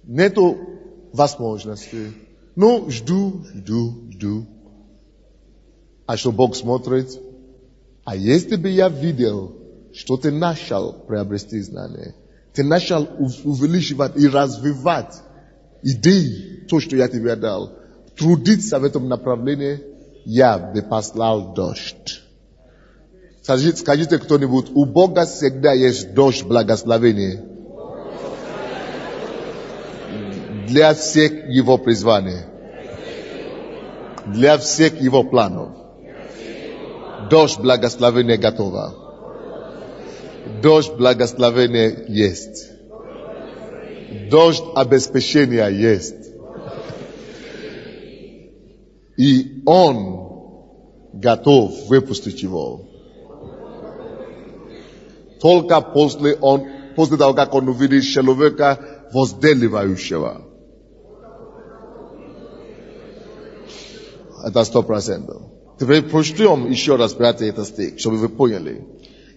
нету возможности. Ну, жду. А что Бог смотрит? А если бы я видел, что ты начал приобрести знания, ты начал увеличивать и развивать идеи, то, что я тебе дал, трудиться в этом направлении, я бы послал дождь. Скажите кто-нибудь, у Бога всегда есть дождь благословения для всех его призваний, для всех его планов. Дождь благословения готова. Дождь благословения есть. Дождь обеспечения есть. И Он готов выпустить его. Только после того, как он увидит человека возделывающего. Это 100%. Теперь прочтем еще раз, братья, этот стих, чтобы вы поняли.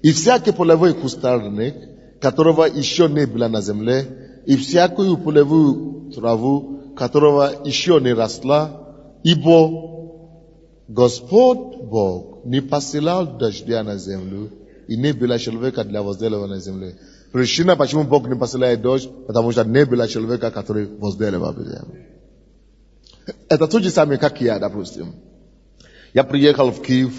И всякий полевой кустарник, которого еще не было на земле, и всякую полевую траву, которого еще не росла, ибо Господь Бог не посылал дождя на землю, и не было человека для возделывания на земле. Причина, почему Бог не посылает дождь, потому что не было человека, который возделывал землю. Это то же самое, как я, допустим. Я приехал в Киев.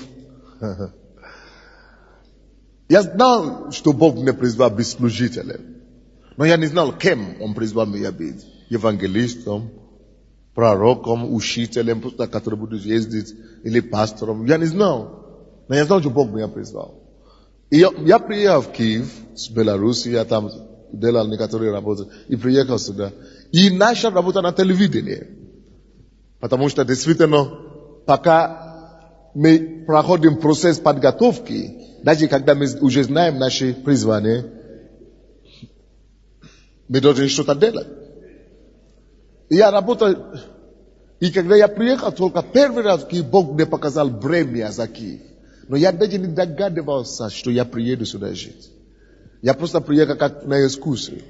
Я знал, что Бог меня призвал быть служителем. Но я не знал, кем Он призвал меня быть. Евангелистом, пророком, учителем, который будет ездить, или пастором. Я не знал. Но я знал, что Бог меня призвал. И я приехал в Киев с Беларуси, я там делал некоторые работы, и приехал сюда. И начал работать на телевидении. Потому что действительно, пока мы проходим процесс подготовки, даже когда мы уже знаем наши призвания, мы должны что-то делать. И я работал, и когда я приехал, только первый раз в Киев, Бог мне показал бремя за Киев. Но я даже не догадывался, что я приеду сюда жить. Я просто приехал как на экскурсию.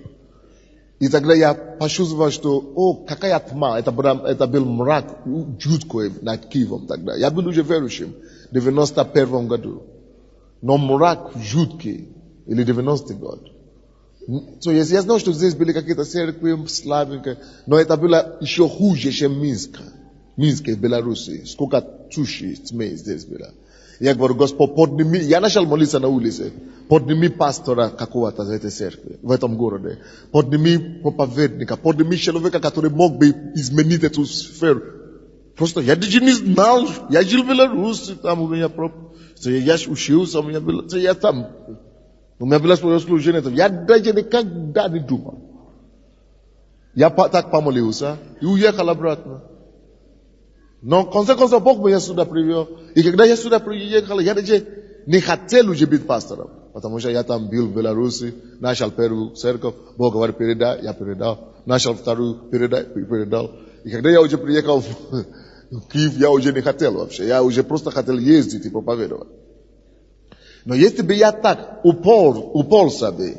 И тогда я почувствовал, что, какая тьма, это был мрак жуткий над Киевом тогда. Я был уже верующим в 91 году. Но мрак жуткий, или 90-й год. Я знал, что здесь были какие-то церкви слабенькие, но это было еще хуже, чем Минск. Минск в Беларуси. Сколько туши, тьмы здесь было. Я говорю, Господь, подними, я начал молиться на улице, подними пастора какого-то в этой церкви, в этом городе, подними проповедника, подними человека, который мог бы изменить эту сферу. Просто я даже не знал, я жил в Беларуси, там у меня я учился, у меня было, я там, у меня было свое служение, я даже никогда не думал. Я так помолился и уехал обратно. Но в конце концов Бог меня сюда привел. И когда я сюда приехал, я даже не хотел уже быть пастором. Потому что я там был в Беларуси, начал первую церковь, Бог говорит, передай, я передал. Начал вторую, передал. И когда я уже приехал в Киев, я уже не хотел вообще. Я уже просто хотел ездить и проповедовать. Но если бы я так упорся бы,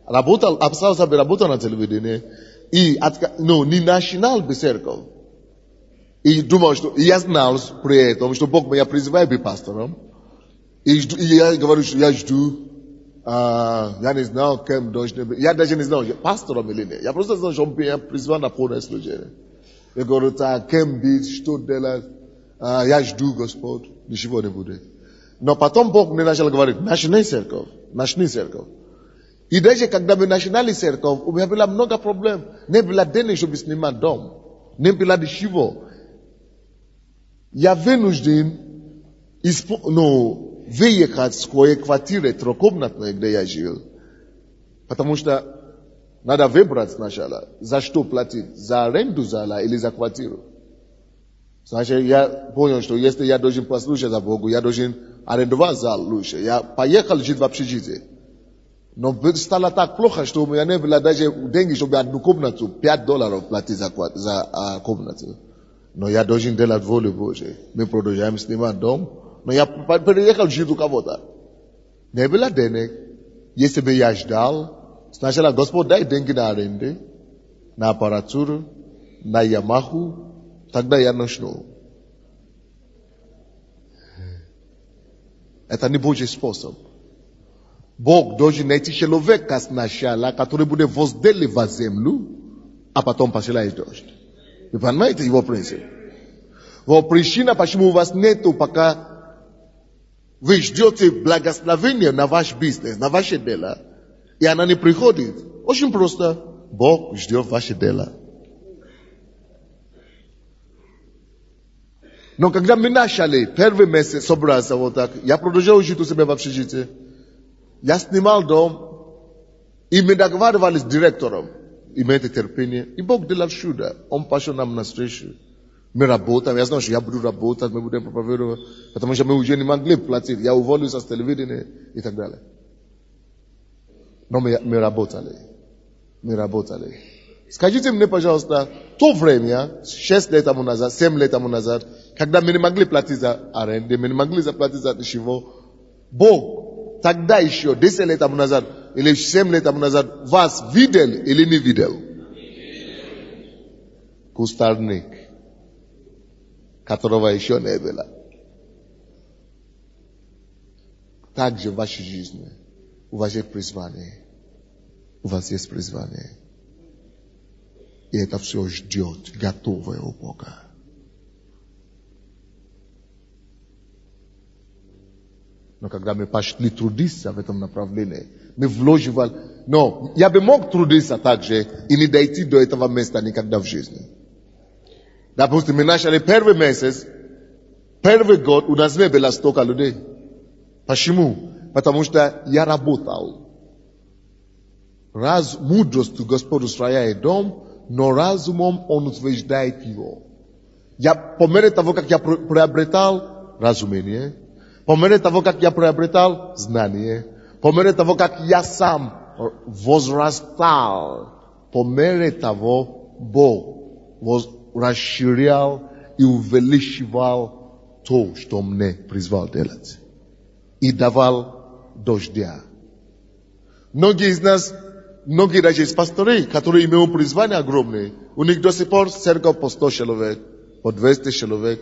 работал на телевидении, и не начинал бы церковь, и думал, что я знал при этом, что Бог меня призывает быть пастором. И я говорю, что я жду. Я не знал, кем должен быть. Я даже не знал, пастором или нет. Я просто знал, что Он меня призвал на полное служение. Я говорю, кем быть, что делать. Я жду, Господь. Ничего не будет. Но потом Бог мне начал говорить, начни церковь. И даже когда мы начинали церковь, у меня было много проблем. Не было денег, чтобы снимать дом. Не было ничего. Я вынужден выехать с своей квартиры трехкомнатной, где я жил. Потому что надо выбрать сначала, за что платить, за аренду зала или за квартиру. Значит, я понял, что если я должен послушать за Богу, я должен арендовать зал лучше. Я поехал жить в общежитие. Но стало так плохо, что у меня не было даже деньги, чтобы одну комнату, $5 платить за комнату. Но я должен делать волю Божию. Мы продолжаем снимать дом. Но я приехал жить у кого-то. Не было денег. Если бы я ждал, Сначала Господь дай деньги на аренду, на аппаратуру, на Ямаху, тогда я начну. Это не Божий способ. Бог должен найти человека сначала, который будет возделывать землю, а потом посылает дождь. Вы понимаете его принцип? Вот причина, почему у вас нету пока вы ждете благословения на ваш бизнес, на ваше дело, и она не приходит. Очень просто. Бог ждет ваше дело. Но когда мы начали первый месяц собраться вот так, я продолжал жить у себя в общежитии. Я снимал дом, и мы договаривались с директором. Имейте терпение. И Бог делал чудо. Он пошел нам навстречу. Мы работаем. Я знаю, что я буду работать, мы будем проповедовать, потому что мы уже не могли платить. Я уволился с телевидения и так далее. Но мы работали. Мы работали. Скажите мне, пожалуйста, то время, 6 лет тому назад, 7 лет тому назад, когда мы не могли платить за аренду, мы не могли заплатить за ничего, Бог тогда еще, 10 лет тому назад, или 7 лет тому назад, вас видел или не видел? Кустарник, которого еще не было. Так же в вашей жизни, у вас есть призвание. У вас есть призвание. И это все ждет, готовое у Бога. Но когда мы пошли трудиться в этом направлении, мы вложивали... Но я бы мог трудиться также и не дойти до этого места никогда в жизни. Допустим, мы начали первый месяц, первый год у нас не было столько людей. Почему? Потому что я работал. Мудростью Господь устрояет дом, но разумом Он утверждает его. По мере того, как я приобретал разумение, по мере того, как я приобретал знание, по мере того, как я сам возрастал, по мере того Бог расширял и увеличивал то, что мне призвал делать. И давал дождя. Многие из нас, многие даже из пасторей, которые имеют призвание огромное, у них до сих пор церковь по 100 человек, по 200 человек,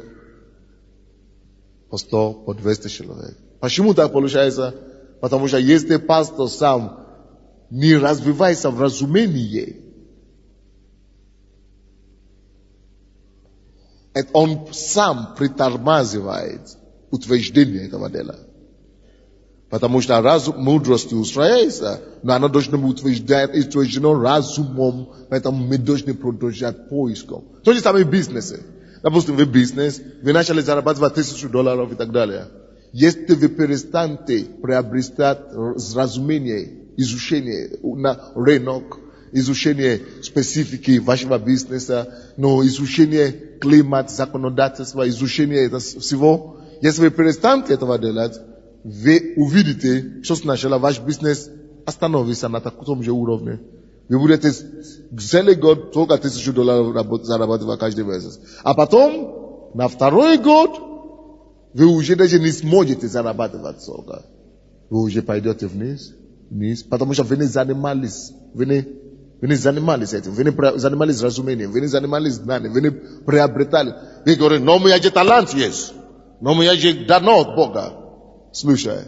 по 100, по 200 человек. Почему так получается? Потому что если пастор сам не развивается в разумении, он сам притормаживает утверждение этого дела. Потому что мудрость устрояется, но она должна быть утверждена разумом, поэтому мы должны продолжать поиском. То же самое в бизнесе. Допустим, вы бизнес, вы начали зарабатывать $1000 и так далее. Если вы перестанете приобретать разумение, изучение на рынок, изучение специфики вашего бизнеса, но изучение климата, законодательства, изучение этого всего, если вы перестанете этого делать, вы увидите, что сначала ваш бизнес остановится на таком же уровне. Вы будете целый год только $1000 зарабатывать каждый месяц. А потом, на второй год, вы уже даже не сможете зарабатывать столько. Вы уже пойдете вниз, потому что вы не занимались, вы не занимались этим, вы не занимались разумением, вы не занимались знанием, вы не приобретали. Вы говорите, но у меня же талант есть, но у меня же дано от Бога. Слушай.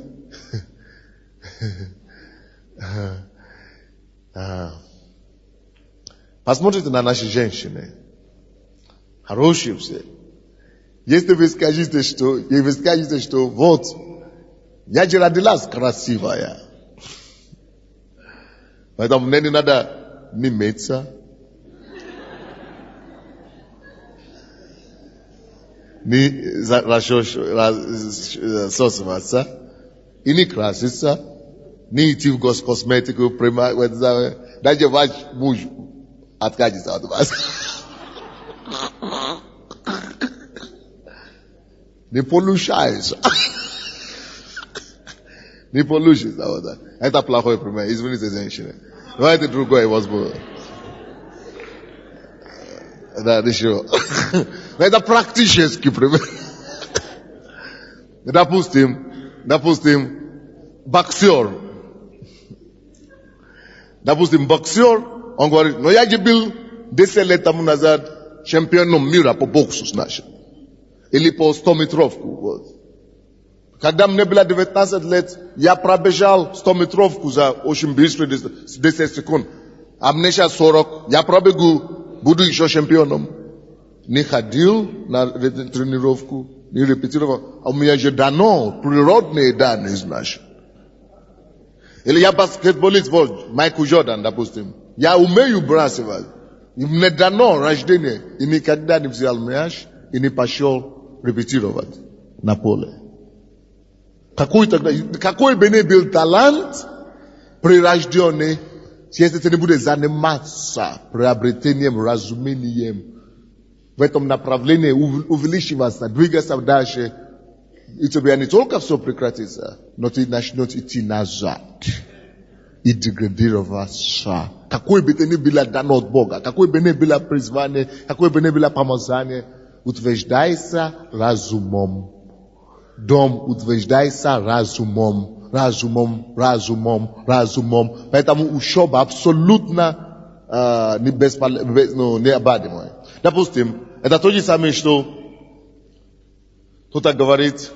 Посмотрите на наши женщины. Хорошие все. Если вы скажете, что вот, я же родилась красивая. Поэтому мне не надо ни мыться, ни расчесываться, и не краситься, не идти в госкосметику, даже ваш муж откажется от вас. Не получается. Не получится. Это плохой пример. Извините, женщины. Давайте другой возьму. Да, еще. Это практический пример. Допустим, боксер. Допустим, боксер, он говорит, но я же был 10 лет тому назад чемпионом мира по боксу, значит. Или по 100-метровку. Вот. Когда мне было 19 лет, я пробежал 100-метровку за очень быстро 10 секунд. А мне сейчас 40, я пробегу, буду еще чемпионом. Не ходил на тренировку, не репетировал. А у меня же дано, природные данные, значит. Или я баскетболист, вот, Майкл Джордан, допустим. Я умею бросать. И мне дано рождение. И никогда не взял мяч, и не пошел репетировать на поле. Какой бы ни был талант прирожденный, если ты не будешь заниматься приобретением, разумением, в этом направлении увеличиваться, двигаться дальше, и у тебя не только все прекратится, но ты начнешь идти назад и деградироваться. Какой бы ты ни было дано от Бога, какой бы ни было призвание, какой бы ни было помазание, утверждайся разумом. Дом утверждайся разумом, разумом, разумом, разумом. Поэтому учеба абсолютно необходимая. Допустим, это то же самое, что кто-то говорит,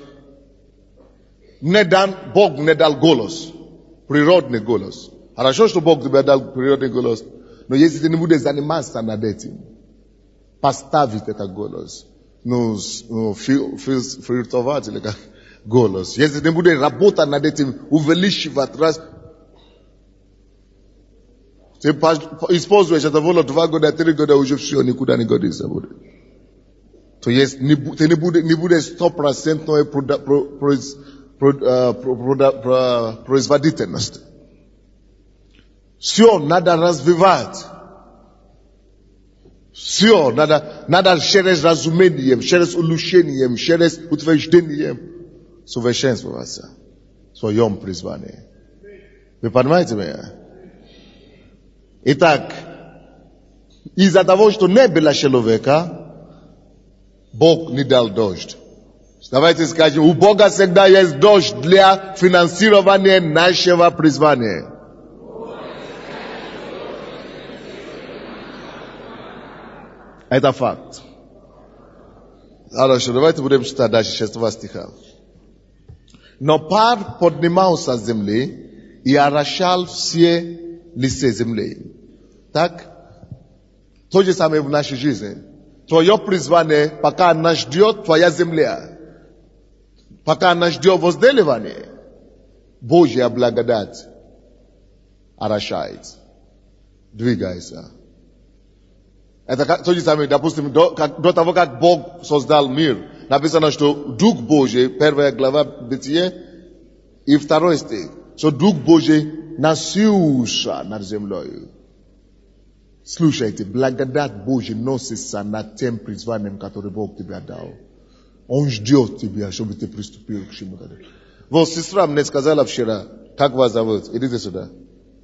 Бог мне дал голос, природный голос. Хорошо, что Бог тебе дал природный голос, но если ты не будешь заниматься над этим, поставить этот голос, фильтровать или как голос. Если ты не будешь работать над этим, увеличивать раз, ты используешь это волю 2 года, 3 года, уже все, никуда не годится будет. То есть, ты не будешь 100% производительность. Все надо развивать. Все надо через разумением, через улучшением, через утверждением совершенствоваться в своем призвании. Вы понимаете меня? Итак, из-за того, что не было человека, Бог не дал дождь. Давайте скажем, у Бога всегда есть дождь для финансирования нашего призвания. Это факт. Хорошо, давайте будем читать дальше 6 стиха. Но пар поднимался с земли и орошал все лице земли. Так? То же самое в нашей жизни. Твое призвание, пока нас ждет твоя земля, пока нас ждет возделывание, Божья благодать орошает. Двигайся. Это то же самое, допустим, до того, как Бог создал мир, написано, что Дух Божий, 1 глава Бытие, и 2 стих, что Дух Божий носился над землей. Слушайте, благодать Божья носится над тем призванием, которое Бог тебе дал. Он ждет тебя, чтобы ты приступил к чему-то. Вот сестра мне сказала вчера, как вас зовут? Идите сюда.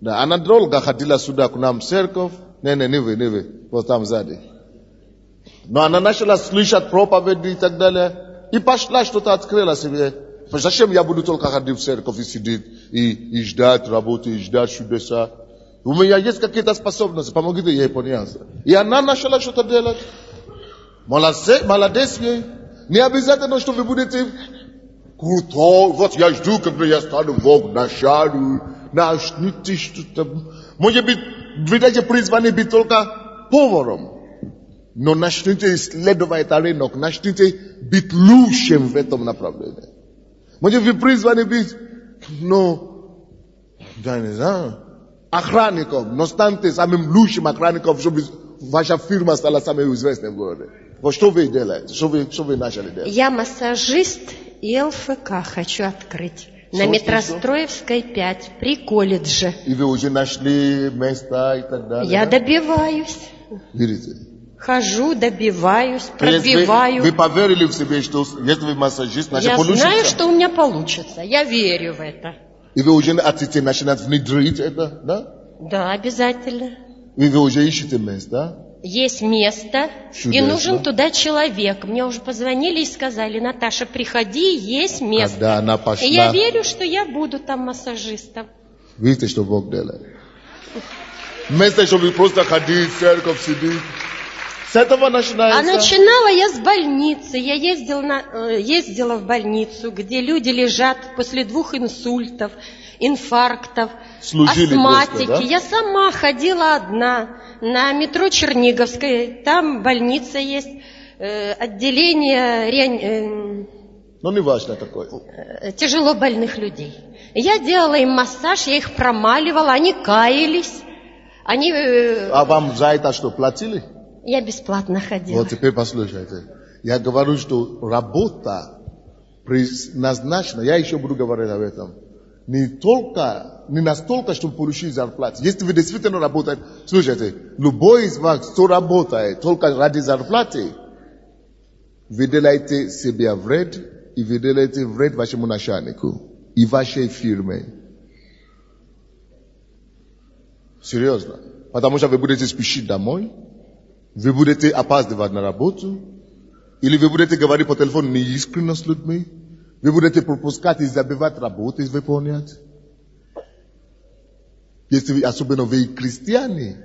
Да, она долго ходила сюда к нам в церковь. Не вы, вот там сзади. Но она начала слышать проповеди и так далее. И пошла, что-то открыла себе. Зачем я буду только ходить в церковь и сидеть, и ждать работы, и ждать чудеса? У меня есть какие-то способности, помогите ей понять. И она начала что-то делать. Молодец ей. Не обязательно, что вы будете крутой. Вот я жду, когда я стану Бог на шару. Начните что-то. Может быть, вы даже призваны быть только поваром. Но начните исследовать рынок. Начните быть лучшим в этом направлении. Может быть, вы призваны быть, я не знаю, охранником. Но станьте самым лучшим охранником, чтобы ваша фирма стала самой известной в городе. Вот что вы делаете? Что вы начали делать? Я массажист и ЛФК хочу открыть. На Метростроевской 5, при колледже. И вы уже нашли места и так далее? Я добиваюсь. Видите? Хожу, добиваюсь, пробиваю. Вы поверили в себе, что если вы массажист, значит получится? Я знаю, что у меня получится. Я верю в это. И вы уже хотите начинать внедрить это, да? Да, обязательно. И вы уже ищете место? Есть место, Чудесно. И нужен туда человек. Мне уже позвонили и сказали: Наташа, приходи, есть место. Когда она пошла... И я верю, что я буду там массажистом. Видите, что Бог делает? Вместо, чтобы просто ходить в церковь, сидеть. С этого начинается. А начинала я с больницы. Я ездила в больницу, где люди лежат после 2 инсультов, инфарктов, Служили астматики. просто, да? Я сама ходила одна на метро Черниговской. Там больница есть, отделение Ну, не важно такое. тяжело больных людей. Я делала им массаж, я их промаливала, они каялись. А вам за это что, платили? Я бесплатно ходила. Вот теперь послушайте. Я говорю, что работа назначена, я еще буду говорить об этом, не настолько, чтобы получить зарплату. Если вы действительно работаете, слушайте, любой из вас, кто работает только ради зарплаты, вы делаете себе вред, и вы делаете вред вашему начальнику и вашей фирме. Серьезно. Потому что вы будете спешить домой, вы будете опаздывать на работу, или вы будете говорить по телефону неискренно с людьми, вы будете пропускать и забивать работу, выполнять. Если вы, особенно вы христиане,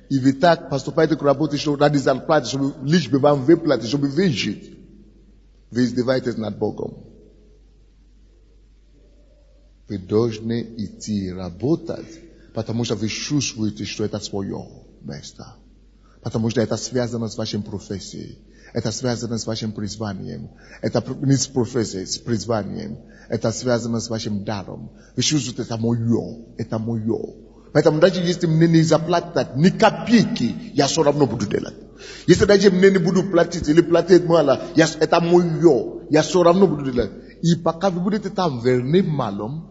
и вы так поступаете к работе, что ради зарплаты, чтобы лишь бы вам выплатить, чтобы выжить, вы издеваетесь над Богом. Вы должны идти работать, потому что вы чувствуете, что это свое место. Потому что это связано с вашей профессией. Это связано с вашим призванием. Это не с профессией, с призванием. Это связано с вашим даром. Вы чувствуете, это мое. Это мое. Поэтому даже если мне не заплатят ни копейки, я все равно буду делать. Если даже мне не буду платить или платить мало, это мое. Я все равно буду делать. И пока вы будете там верным малом,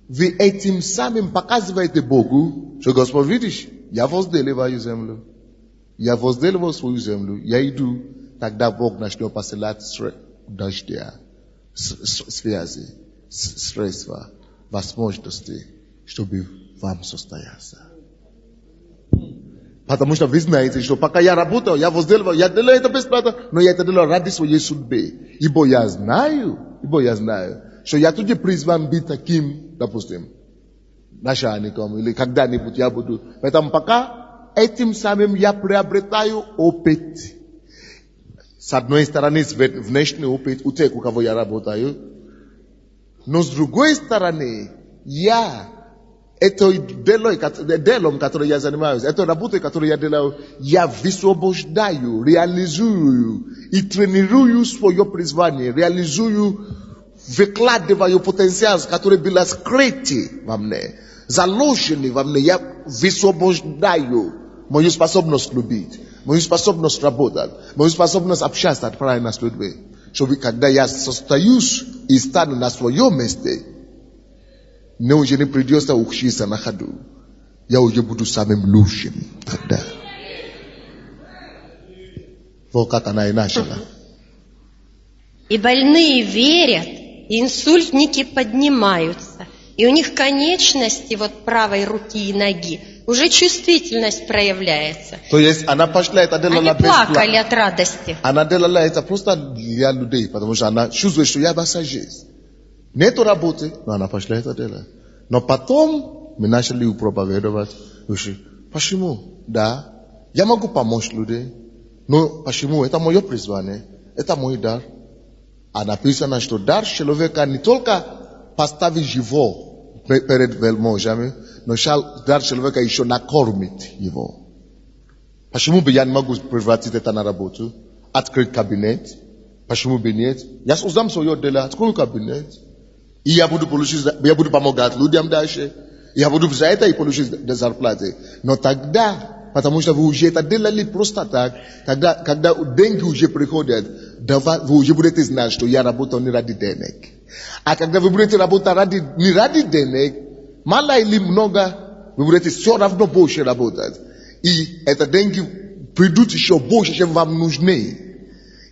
вы этим самым показываете Богу, что Господь, видишь, я возделываю землю. Я возделываю свою землю. Я иду, тогда Бог начнет посылать дождя, связи, средства, возможности, чтобы вам состояться. Потому что вы знаете, что пока я работаю, я возделываю, я делаю это бесплатно, но я это делаю ради своей судьбы. Ибо я знаю, что я тут призван быть таким, допустим, начальником, или когда-нибудь я буду. Поэтому пока этим самым я приобретаю опыт. С одной стороны, внешний опыт у тех, у кого я работаю. Но с другой стороны, я этой делом, которым я занимаюсь, этой работой, которую я делаю, я высвобождаю, реализую и тренирую свое призвание, реализую, выкладываю потенциал, который был скрытый во мне, заложенный во мне, я высвобождаю мою способность любить, мою способность работать, мою способность общаться правильно с людьми. Чтобы когда я состоюсь и стану на своем месте, мне уже не придется учиться на ходу. Я уже буду самым лучшим тогда. Вот как она и начала. И больные верят, и инсультники поднимаются. И у них конечности вот правой руки и ноги уже чувствительность проявляется. То есть она пошла это делала Они плакали от радости. Она делала это просто для людей, потому что она чувствует, что я массажист. Нету работы, но она пошла это делать. Но потом мы начали проповедовать. Почему? Да, я могу помочь людям, но почему? Это мое призвание, это мой дар. А написано, что дар человека не только поставить его перед велможами, но дар человека еще накормит его. Почему бы я не могу превратить это на работу? Открыть кабинет? Почему бы нет? Я создам свое дело, открою кабинет. И я буду помогать людям дальше. Я буду за это и получить зарплаты. Но тогда, потому что вы уже это делали просто так, тогда, когда деньги уже приходят, вы уже будете знать, что я работаю не ради денег. А когда вы будете работать не ради денег, мало или много, вы будете все равно больше работать. И это деньги придут еще больше, чем вам нужны.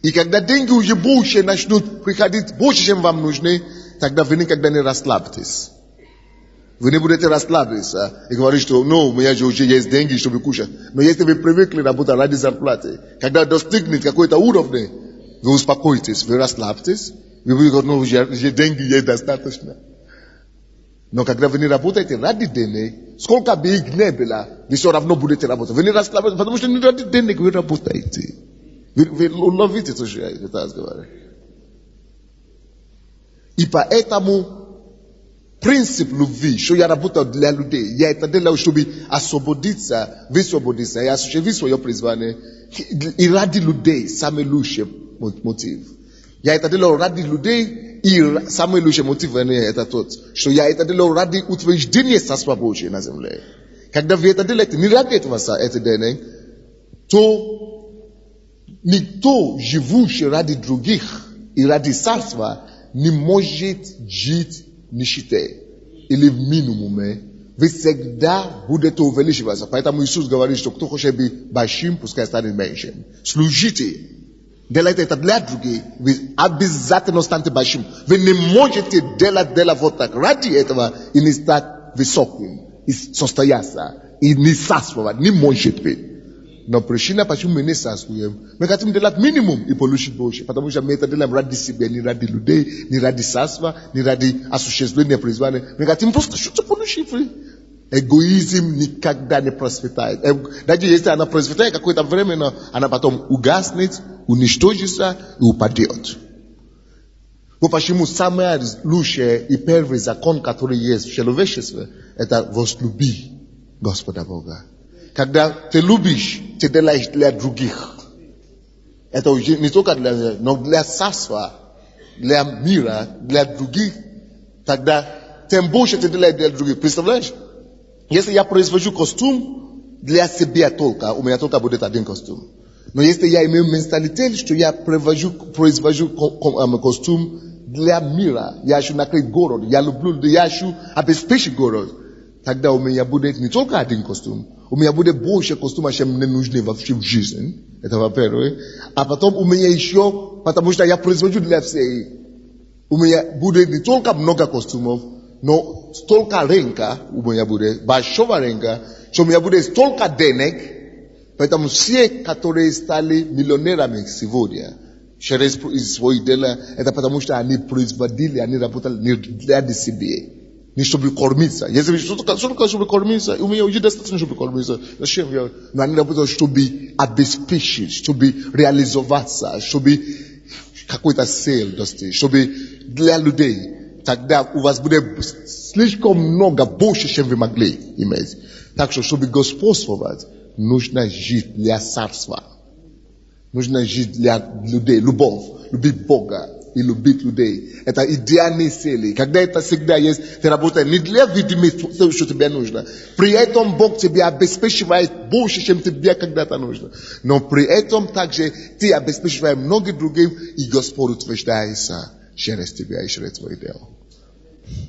И когда деньги уже больше начнут приходить, больше, чем вам нужны, тогда вы никогда не расслабьтесь. Вы не будете расслабиться и говорить, что ну, у меня же уже есть деньги, чтобы кушать. Но если вы привыкли работать ради зарплаты, когда достигнет какой-то уровень, вы успокоитесь, вы расслабьтесь, вы будете говорить, ну, уже деньги есть достаточно. Но когда вы не работаете ради денег, сколько бы их не было, вы все равно будете работать. Вы не расслабляетесь, потому что не ради денег вы работаете. Вы ловите то, что я говорю. И поэтому принцип любви, что я работаю для людей, я это делаю, чтобы освободиться, высвободиться, и осуществить свое призвание, и ради людей самый лучший мотив. Я это делаю ради людей, и самый лучший мотив это тот, что я это делаю ради утверждения Царства Божьего на земле. Когда вы это делаете не ради этого денег, то никто, живущий ради других и ради Царства, не может жить в нищете или в минимуме. Вы всегда будете увеличиваться. Поэтому Иисус говорит, что кто хочет быть большим, пускай станет меньшим. Служите. Делайте это для других. Вы обязательно станете большим. Вы не можете делать вот так ради этого и не стать высоким, и состояться, и не царствовать. Не можете. Но причина, почему мы не царствуем, мы хотим делать минимум и получить больше. Потому что мы это делаем ради себя, не ради людей, не ради царства, не ради осуществления призвания. Мы хотим просто что-то получить. Эгоизм никогда не процветает. Даже если она процветает какое-то время, но она потом угаснет, уничтожится и упадет. Вот почему самый лучший и первый закон, который есть в человечестве, это возлюби Господа Бога. Когда ты любишь, ты делаешь для других. Это не только для них, но для царства, для мира, для других. Тогда тем больше ты делаешь для других. Представляешь? Если я произвожу костюм для себя только, у меня только будет один костюм. Но если я имею менталитет, что я произвожу костюм для мира, я хочу накрыть город, я люблю, я хочу обеспечить город, тогда у меня будет не только один костюм, у меня будет больше костюма, чем мне нужны вообще в жизни. Это во-первых. А потом у меня еще, потому что я произвожу для всех, у меня будет не только много костюмов, но столько рынка у меня будет, большого рынка, что у меня будет столько денег, поэтому все, которые стали миллионерами сегодня, через свои дела, это потому что они производили, они работали не для себя. Не чтобы кормиться. Если что-то чтобы кормиться, у меня уже достаточно, чтобы кормиться. Зачем я? Но они работают, чтобы обеспечить, чтобы реализоваться, чтобы какой-то цель достичь, чтобы для людей. Тогда у вас будет слишком много, больше, чем вы могли иметь. Так что, чтобы господствовать, нужно жить для царства. Нужно жить для людей. Любовь. Любить Бога и любить людей. Это идеальные цели. Когда это всегда есть, ты работаешь не для видимости, что тебе нужно. При этом Бог тебя обеспечивает больше, чем тебе когда-то нужно. Но при этом также ты обеспечиваешь многих другим, и Господь утверждается через тебя и через твое дело.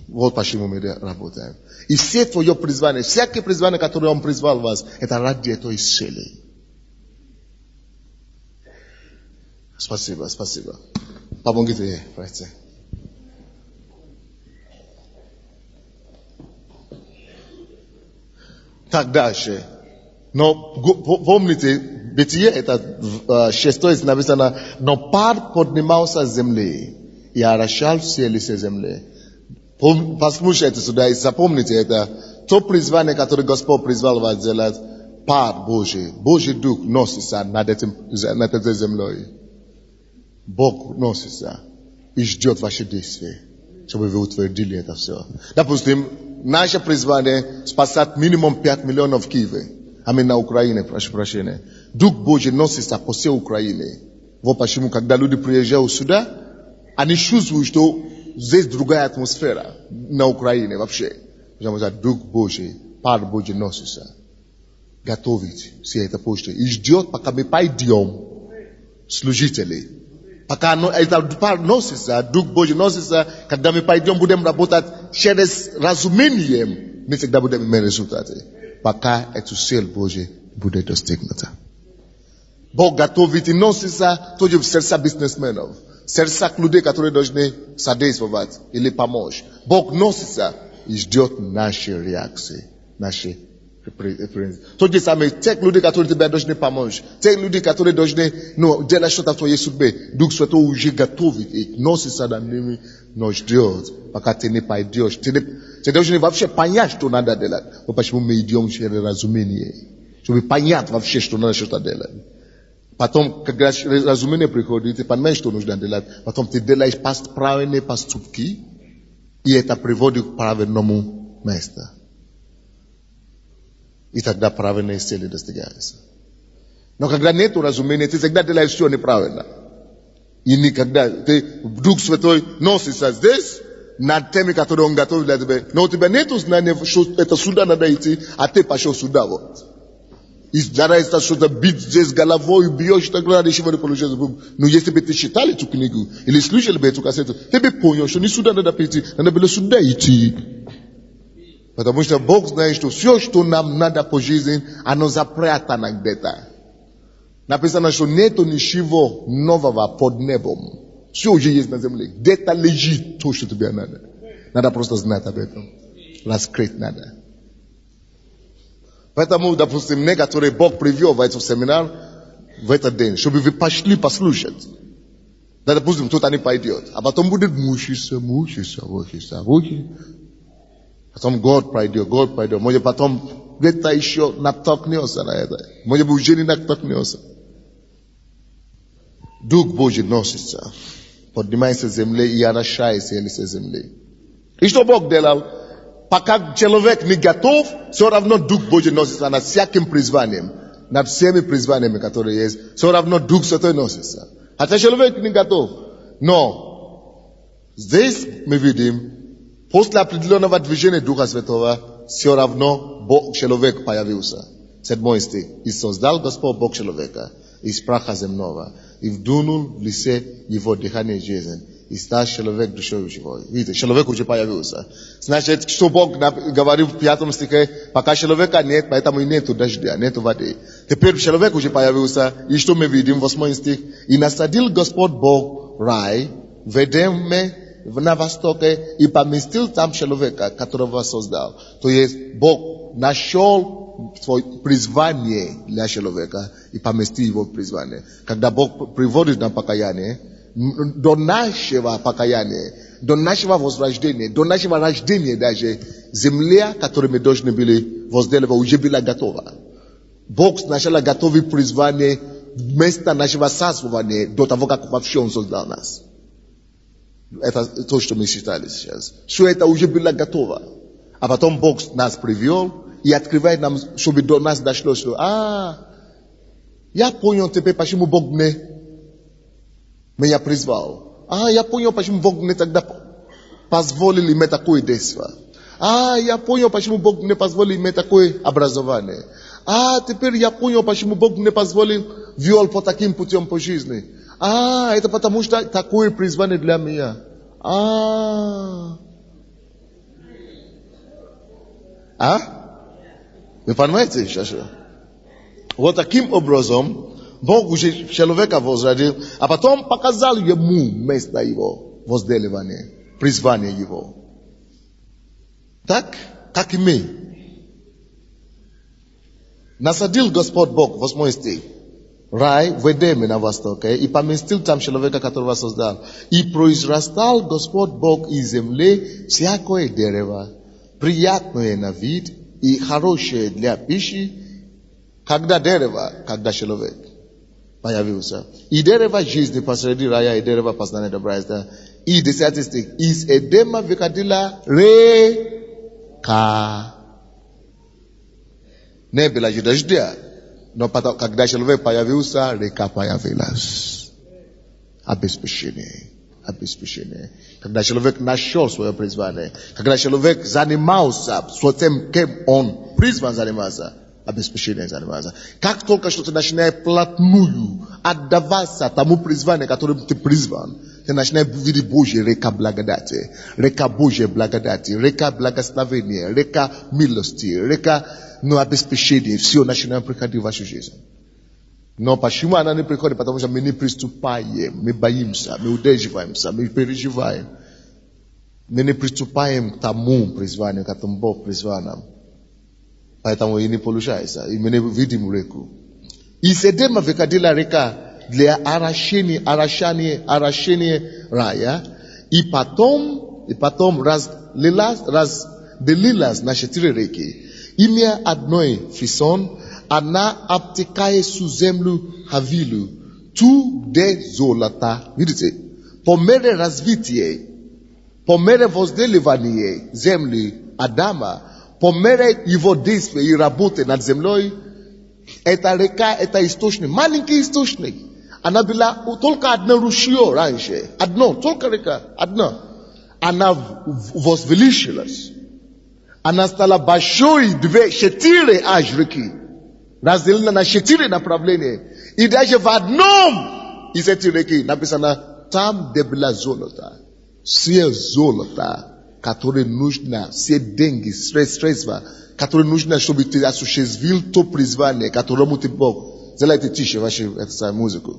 Вот почему мы работаем. И все твое призвание, всякое призвание, которое Он призвал вас, это ради этой цели. Спасибо, спасибо. Помогите, братья. Так дальше. Но помните, Бытие, это 6 написано, но пар поднимался с земли и орошал все лица земли. Послушайте сюда и запомните это. То призвание, которое Господь призвал вас делать, пар Божий, Божий Дух носится над этой землей. Бог носится и ждет ваши действия, чтобы вы утвердили это все. Допустим, наше призвание спасать минимум 5 миллионов в Киеве, а мы на Украине, прошу прощения. Дух Божий носится по всей Украине. Вот почему, когда люди приезжают сюда, они чувствуют, что здесь другая атмосфера на Украине вообще. Потому что Дух Божий, пар Божий носится. Готовить все это почты. И ждет, пока мы пойдем, служители. Пока этот пар носится, Дух Божий носится, когда мы пойдем, будем работать через разумение, мы всегда будем иметь результаты. Пока эту цель Божия будет достигнута. Бог готовит и носится тоже в сердца бизнесменов. Сердца людей, которые должны содействовать или помочь. Бог носится и ждет наши реакции, наши то же самое, тех людей, которые тебе должны помочь, тех людей, которые должны делать что-то в твоей судьбе, Дух Святой уже готовит их, носится над ними, но ждет, пока ты не пойдешь. Ты должен вообще понять, что надо делать. Вот почему мы идем через разумение. Чтобы понять вообще, что надо что-то делать. Потом, когда разумение приходит, ты понимаешь, что нужно делать. Потом ты делаешь правильные поступки, и это приводит к правильному месту. И тогда правильные цели достигаются. Но когда нет разумения, ты всегда делаешь все неправильно. И никогда Дух Святой носится здесь, над теми, которые Он готовит для тебя. Но у тебя нет знания, что это сюда надо идти, а ты пошел сюда вот. И стараешься что-то бить здесь головой, бьешь, так далее, ничего не получается. Но если бы ты читали эту книгу, или слушали бы эту кассету, ты бы понял, что не сюда надо прийти, надо было сюда идти. Потому что Бог знает, что все, что нам надо по жизни, оно запрятано где-то. Написано, что нету ничего нового под небом. Все уже есть на земле. Где-то лежит то, что тебе надо. Надо просто знать об этом. Раскрыть надо. Поэтому, допустим, некоторые Бог привел в этот семинар в этот день, чтобы вы пошли послушать. Да, допустим, кто-то не пойдет. А потом будет мучиться. Потом год пройдет. Может, потом где-то еще натолкнется на это. Может быть, уже не натолкнется. Дух Божий носится, поднимается с земли и орошает с земли. И что Бог делал? Пока человек не готов, все равно Дух Божий носится над всяким призванием. Над всеми призваниями, которые есть. Все равно Дух Святой носится. Хотя человек не готов. Но здесь мы видим, после определенного движения Духа Святого, все равно человек появился. 7 стих. И создал Господь Бог человека из праха земного, и вдунул в лице его дыхание жизни, и стал человек душой живой. Видите, человек уже появился. Значит, что Бог говорил в 5 стихе, пока человека нет, поэтому и нету дождя, нету воды. Теперь человек уже появился, и что мы видим в 8 стих? И насадил Господь Бог рай в Эдеме на востоке, и поместил там человека, которого создал. То есть Бог нашел призвание для человека и поместил его в призвание. Когда Бог приводит на покаяние, до нашего покаяния, до нашего возрождения, до нашего рождения даже, земля, которую мы должны были возделывать, уже была готова. Бог сначала готовил призвание вместо нашего царствования до того, как вообще Он создал нас. Это то, что мы читали сейчас. Все это уже было готово. А потом Бог нас привел и открывает нам, чтобы до нас дошло, что, я понял теперь, почему Бог меня призвал. Я понял, почему Бог мне тогда позволил иметь такое детство. Я понял, почему Бог мне позволил иметь такое образование. Теперь я понял, почему Бог мне позволил вел по таким путем по жизни. Это потому что такое призвание для меня. Вы понимаете сейчас? Вот таким образом Бог уже человека возродил, а потом показал ему место его возделывания, призвание его. Так, как и мы. Насадил Господь Бог, 8 стих, рай в Эдеме на востоке, и поместил там человека, которого создал. И произрастал Господь Бог из земли всякое дерево, приятное на вид и хорошее для пищи, когда человек появился. И дерево жизни посреди рая, и дерево познания добра и зла. И 10 стих. Из Эдема выходила река. Не было же дождя. Но потом, когда человек появился, река появилась. Обеспечение. Когда человек нашел свое призвание, когда человек занимался тем, кем он призван заниматься, обеспечение заниматься. Как только что ты начинаешь плотную отдаваться тому призванию, которым ты призван, ты начинаешь видеть Божья река благодати, река Божьей благодати, река благословения, река милости, река обеспечения. Все начинает приходить в вашу жизнь. Но почему она не приходит? Потому что мы не приступаем, мы боимся, мы удерживаемся, мы переживаем. Мы не приступаем к тому призванию, к которому Бог призвал нам. Поэтому и не получается, и мы не видим реку. Из Эдема выходила река для орошения рая, и потом разлилась, delilas na shetire reke. Imia adnoi fison, ana aptekae suzemlu havilu, tu de zolata. Vidite, pomere razvitie, pomere vosdelevanie, zemli adama, pomere ivodispe irabote nad zemloi, eta reka eta istoshne, malinki istoshne. Anabila tolka adna rushio ranche, adno, tolka reka, adna. Ana vos velicious. Anastala bashoi dve shetire ajriki. Razdelina na shetire na probleme. Idaje vadnom isetireki. Napisana tam debla zolota. Sie zolota. Katore nushna. Sie dengi. Stress va. Katore nushna shobite asushezvil to prizvane. Katore mutibok. Zela ite tishe vaše etsa muziku.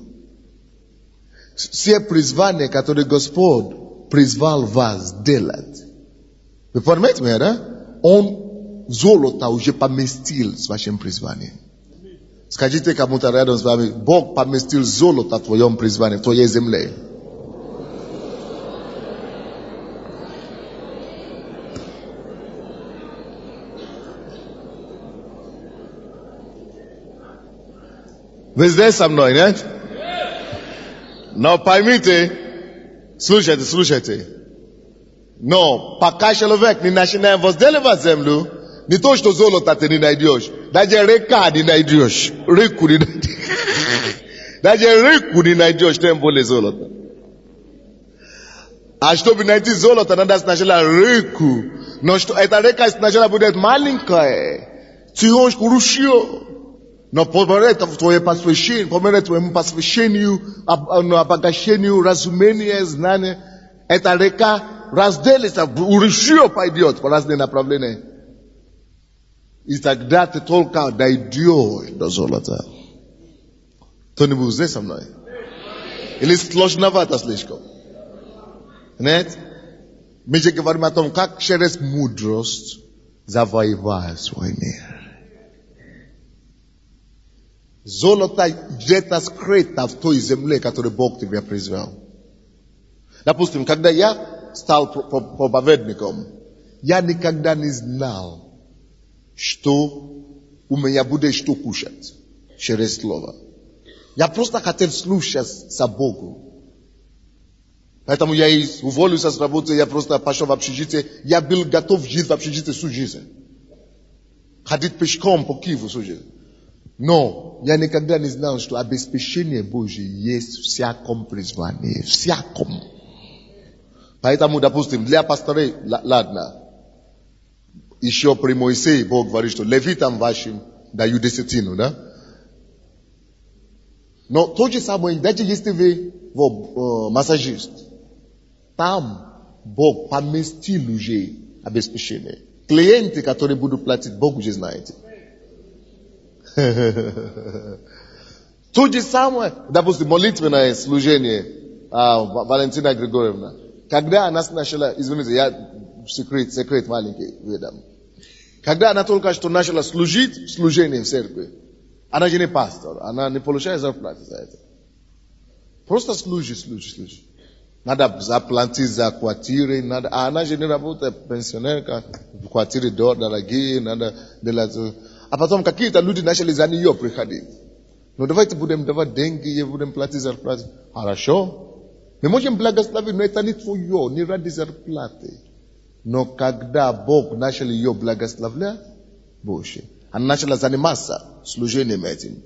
Sie prizvane katore gospod. Prizval vas delat. Me permite me, da? On zolota uje pa mestil svashem prizvane. Skajite ka mutaradon zvami, Bog pa mestil zolota tvojom prizvane, tvoje zemlje. Вы здесь со мной, нет? Но поймите, слушайте. Но пока человек не начинает возделывать землю, не то, что золото ты не найдешь, даже река не найдешь, реку не найдешь. Даже реку не найдешь, тем более золото. А чтобы найти золото, надо сначала реку. Но что эта река сначала будет маленькая, тихонько рушью. Но померет твое твоему посвящению, обогащению, разумению, знания, эта река разделится, урушью пойдет по разным направлениям. И тогда ты только дойдешь до золота. Кто-нибудь здесь со мной? Или сложновато слишком? Нет? Мы же говорим о том, как через мудрость завоевать свой мир. Золото где-то скрыто в той земле, которую Бог тебе призвал. Допустим, когда я стал проповедником, я никогда не знал, что у меня будет что кушать через слово. Я просто хотел слушать за Богу. Поэтому я уволился с работы, я просто пошел в общежитие. Я был готов жить в общежитии всю жизнь. Ходить пешком по Киеву всю жизнь. Но я никогда не знал, что обеспечение Божье есть в всяком призвании. Всяком. Поэтому, допустим, для пасторей, ладно. Еще при Моисее Бог говорит, что левитам вашим даю десятину, да? Но то же самое, даже если вы массажист, там Бог поместил уже обеспечение. Клиенты, которые будут платить, Бог уже знаете. То же самое, допустим, молитвенное служение Валентина Григорьевна. Когда она начала, извините, я секрет маленький выдам. Когда она только что начала служить служение в церкви, она же не пастор, она не получает зарплаты за это. Просто служит. Надо заплатить за квартиры, надо, а она же не работает пенсионерка, квартиры дорогие, надо делать. А потом какие-то люди начали за нее приходить. Но давайте будем давать деньги, будем платить зарплаты. Хорошо. Мы можем благословить, но это не твое, не ради зарплаты. Но когда Бог начал ее благословлять, Боже, она начала заниматься служением этим.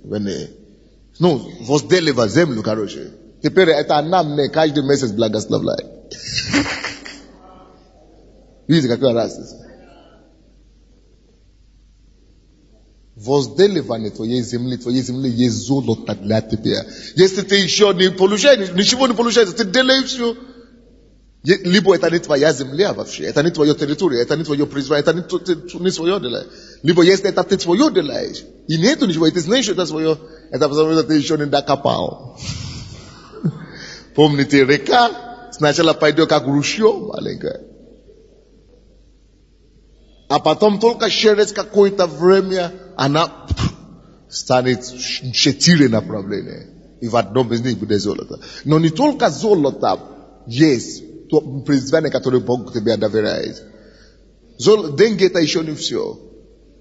Ну, возделывать землю, короче. Теперь это она мне каждый месяц благословляет. Видите, какая разница? Возделывание твоей земли есть золото для тебя. Если ты еще не получаешь, ничего не получается, ты делаешь все. Либо это не твоя земля вообще, это не твоя территория, это не твое призвание, это не свое дело. Либо если это ты свое делаешь, и нету ничего, и ты знаешь, что это свое, это потому что ты еще не докопал. Помните, река сначала пойдет как ручье маленькое. А потом только через какое-то время она станет 4 направления. И в одном из них будет золото. Но не только золото есть, то призвание, которое Бог тебе доверяет. Деньги это еще не все.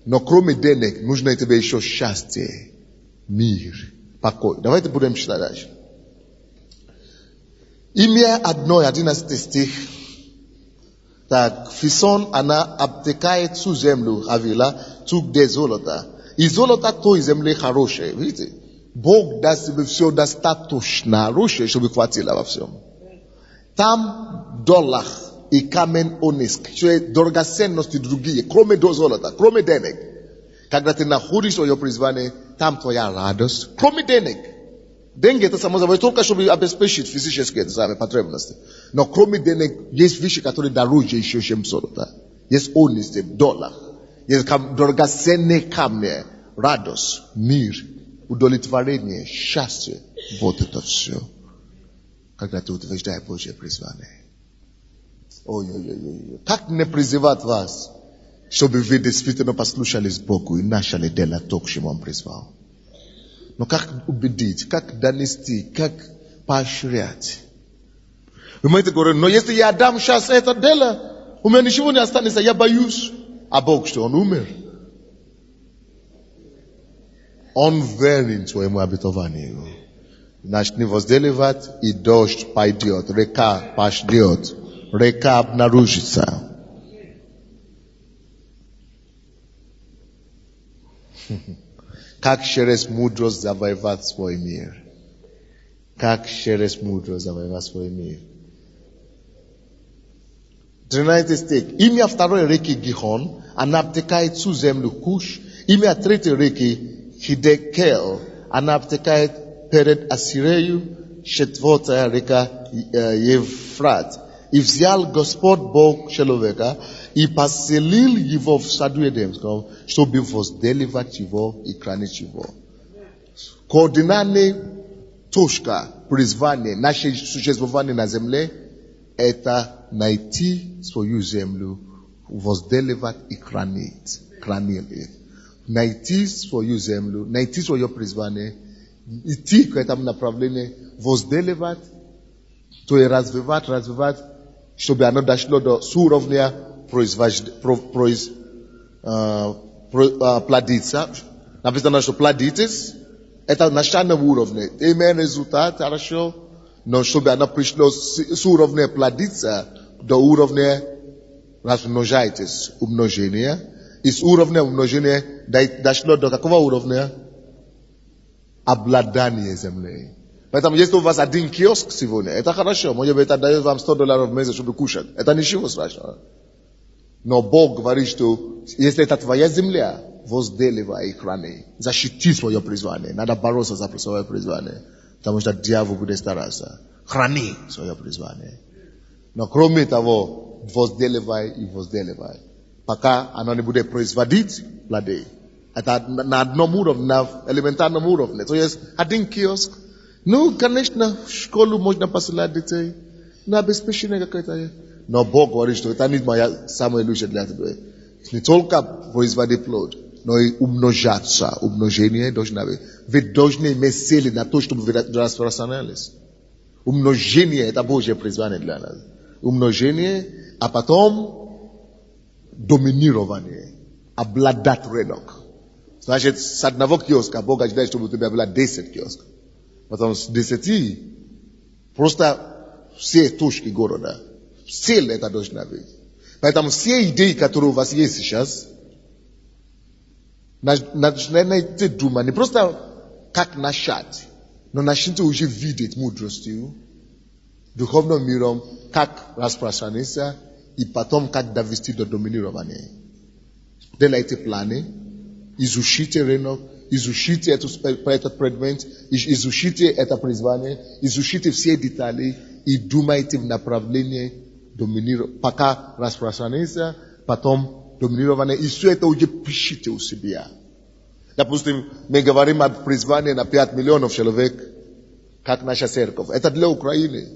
Но кроме денег нужно тебе еще счастье, мир, покой. Давайте будем читать дальше. Имя одно, 11 стих. Так, Фисон, она обтекает всю землю Авила, тут где золото. И золото той земли хорошее, видите? Бог даст тебе все достаточно хорошее, чтобы хватило во всем. Там доллар и камень оникс, драгоценности другие, кроме до золота, кроме денег. Когда ты находишь свое призвание, там твоя радость, кроме денег. Деньги это само собой только чтобы обеспечить физические самые потребности. Но кроме денег есть вещи, которые дороже еще, чем золото. Есть оникс, доллар, есть драгоценные камни, радость, мир, удовлетворение, счастье. Вот это все. Когда ты утверждаешь Божье призвание. Ой-ой-ой. Как не призывать вас, чтобы вы действительно послушались Богу и начали делать то, к чему Он призвал? Но как убедить, как донести, как поощрять? Вы можете говорить, но если я дам сейчас это дело, у меня ничего не останется, я боюсь. А Бог что, Он умер? Он верен своему обетованию. Начни возделывать, и дождь пойдет, река пойдет, река обнаружится. Как через мудрость завоевать свой мир? Как через мудрость завоевать свой мир? 13 стих. Имя второй реки Гихон, она обтекает всю землю Куш. Имя третьей реки Хидекел, она обтекает перед Ассирею, четвертая река Евфрат. И взял Господь Бог человека и поселил его в саду Эдемском, чтобы возделывать его и хранить его. Координатная точка призвания, наше существование на земле, это найти свою землю, возделывать и хранить. Найти свою землю, найти свое призвание, идти к этому направлению, возделывать, то есть развивать, чтобы оно дошло до уровня плодиться. Написано, что плодитесь, это начальный уровень. Имеет результат, хорошо, но чтобы оно пришло с уровня плодиться до уровня размножайтесь, умножения. И с уровня умножения дошло до какого уровня? Обладание землей. Поэтому, если у вас один киоск сегодня, это хорошо. Может быть, это дает вам $100 в месяц, чтобы кушать. Это ничего страшного. Но Бог говорит, что если это твоя земля, возделывай и храни. Защити свое призвание. Надо бороться за свое призвание. Потому что дьявол будет стараться. Храни свое призвание. Но кроме того, возделывай и возделывай. Пока оно не будет производить плоды. Это на одном уровне, на элементарном уровне. То есть один киоск. Ну, конечно, в школу можно посылать детей. На обеспечение какое-то. Но Бог говорит, что это не моя самая лучшая для тебя. Не только производить плод, но и умножаться. Умножение должно быть. Вы должны иметь силы на то, чтобы вы распространялись. Умножение – это Божье призвание для нас. Умножение, а потом доминирование. Обладать рынок. Значит, с одного киоска Бог ожидает, чтобы у тебя было 10 киосков. Потом с 10 просто все точки города. Цель это должна быть. Поэтому все идеи, которые у вас есть сейчас, начинайте думать, не просто как начать, но начните уже видеть мудростью, духовным миром, как распространиться, и потом как довести до доминирования. Делайте планы, изучите рынок, изучите этот предмет, изучите это призвание, изучите все детали и думайте в направлении доминирования, пока распространится, потом доминирование, и все это уже пишите у себя. Допустим, мы говорим о призвании на 5 миллионов человек, как наша церковь. Это для Украины.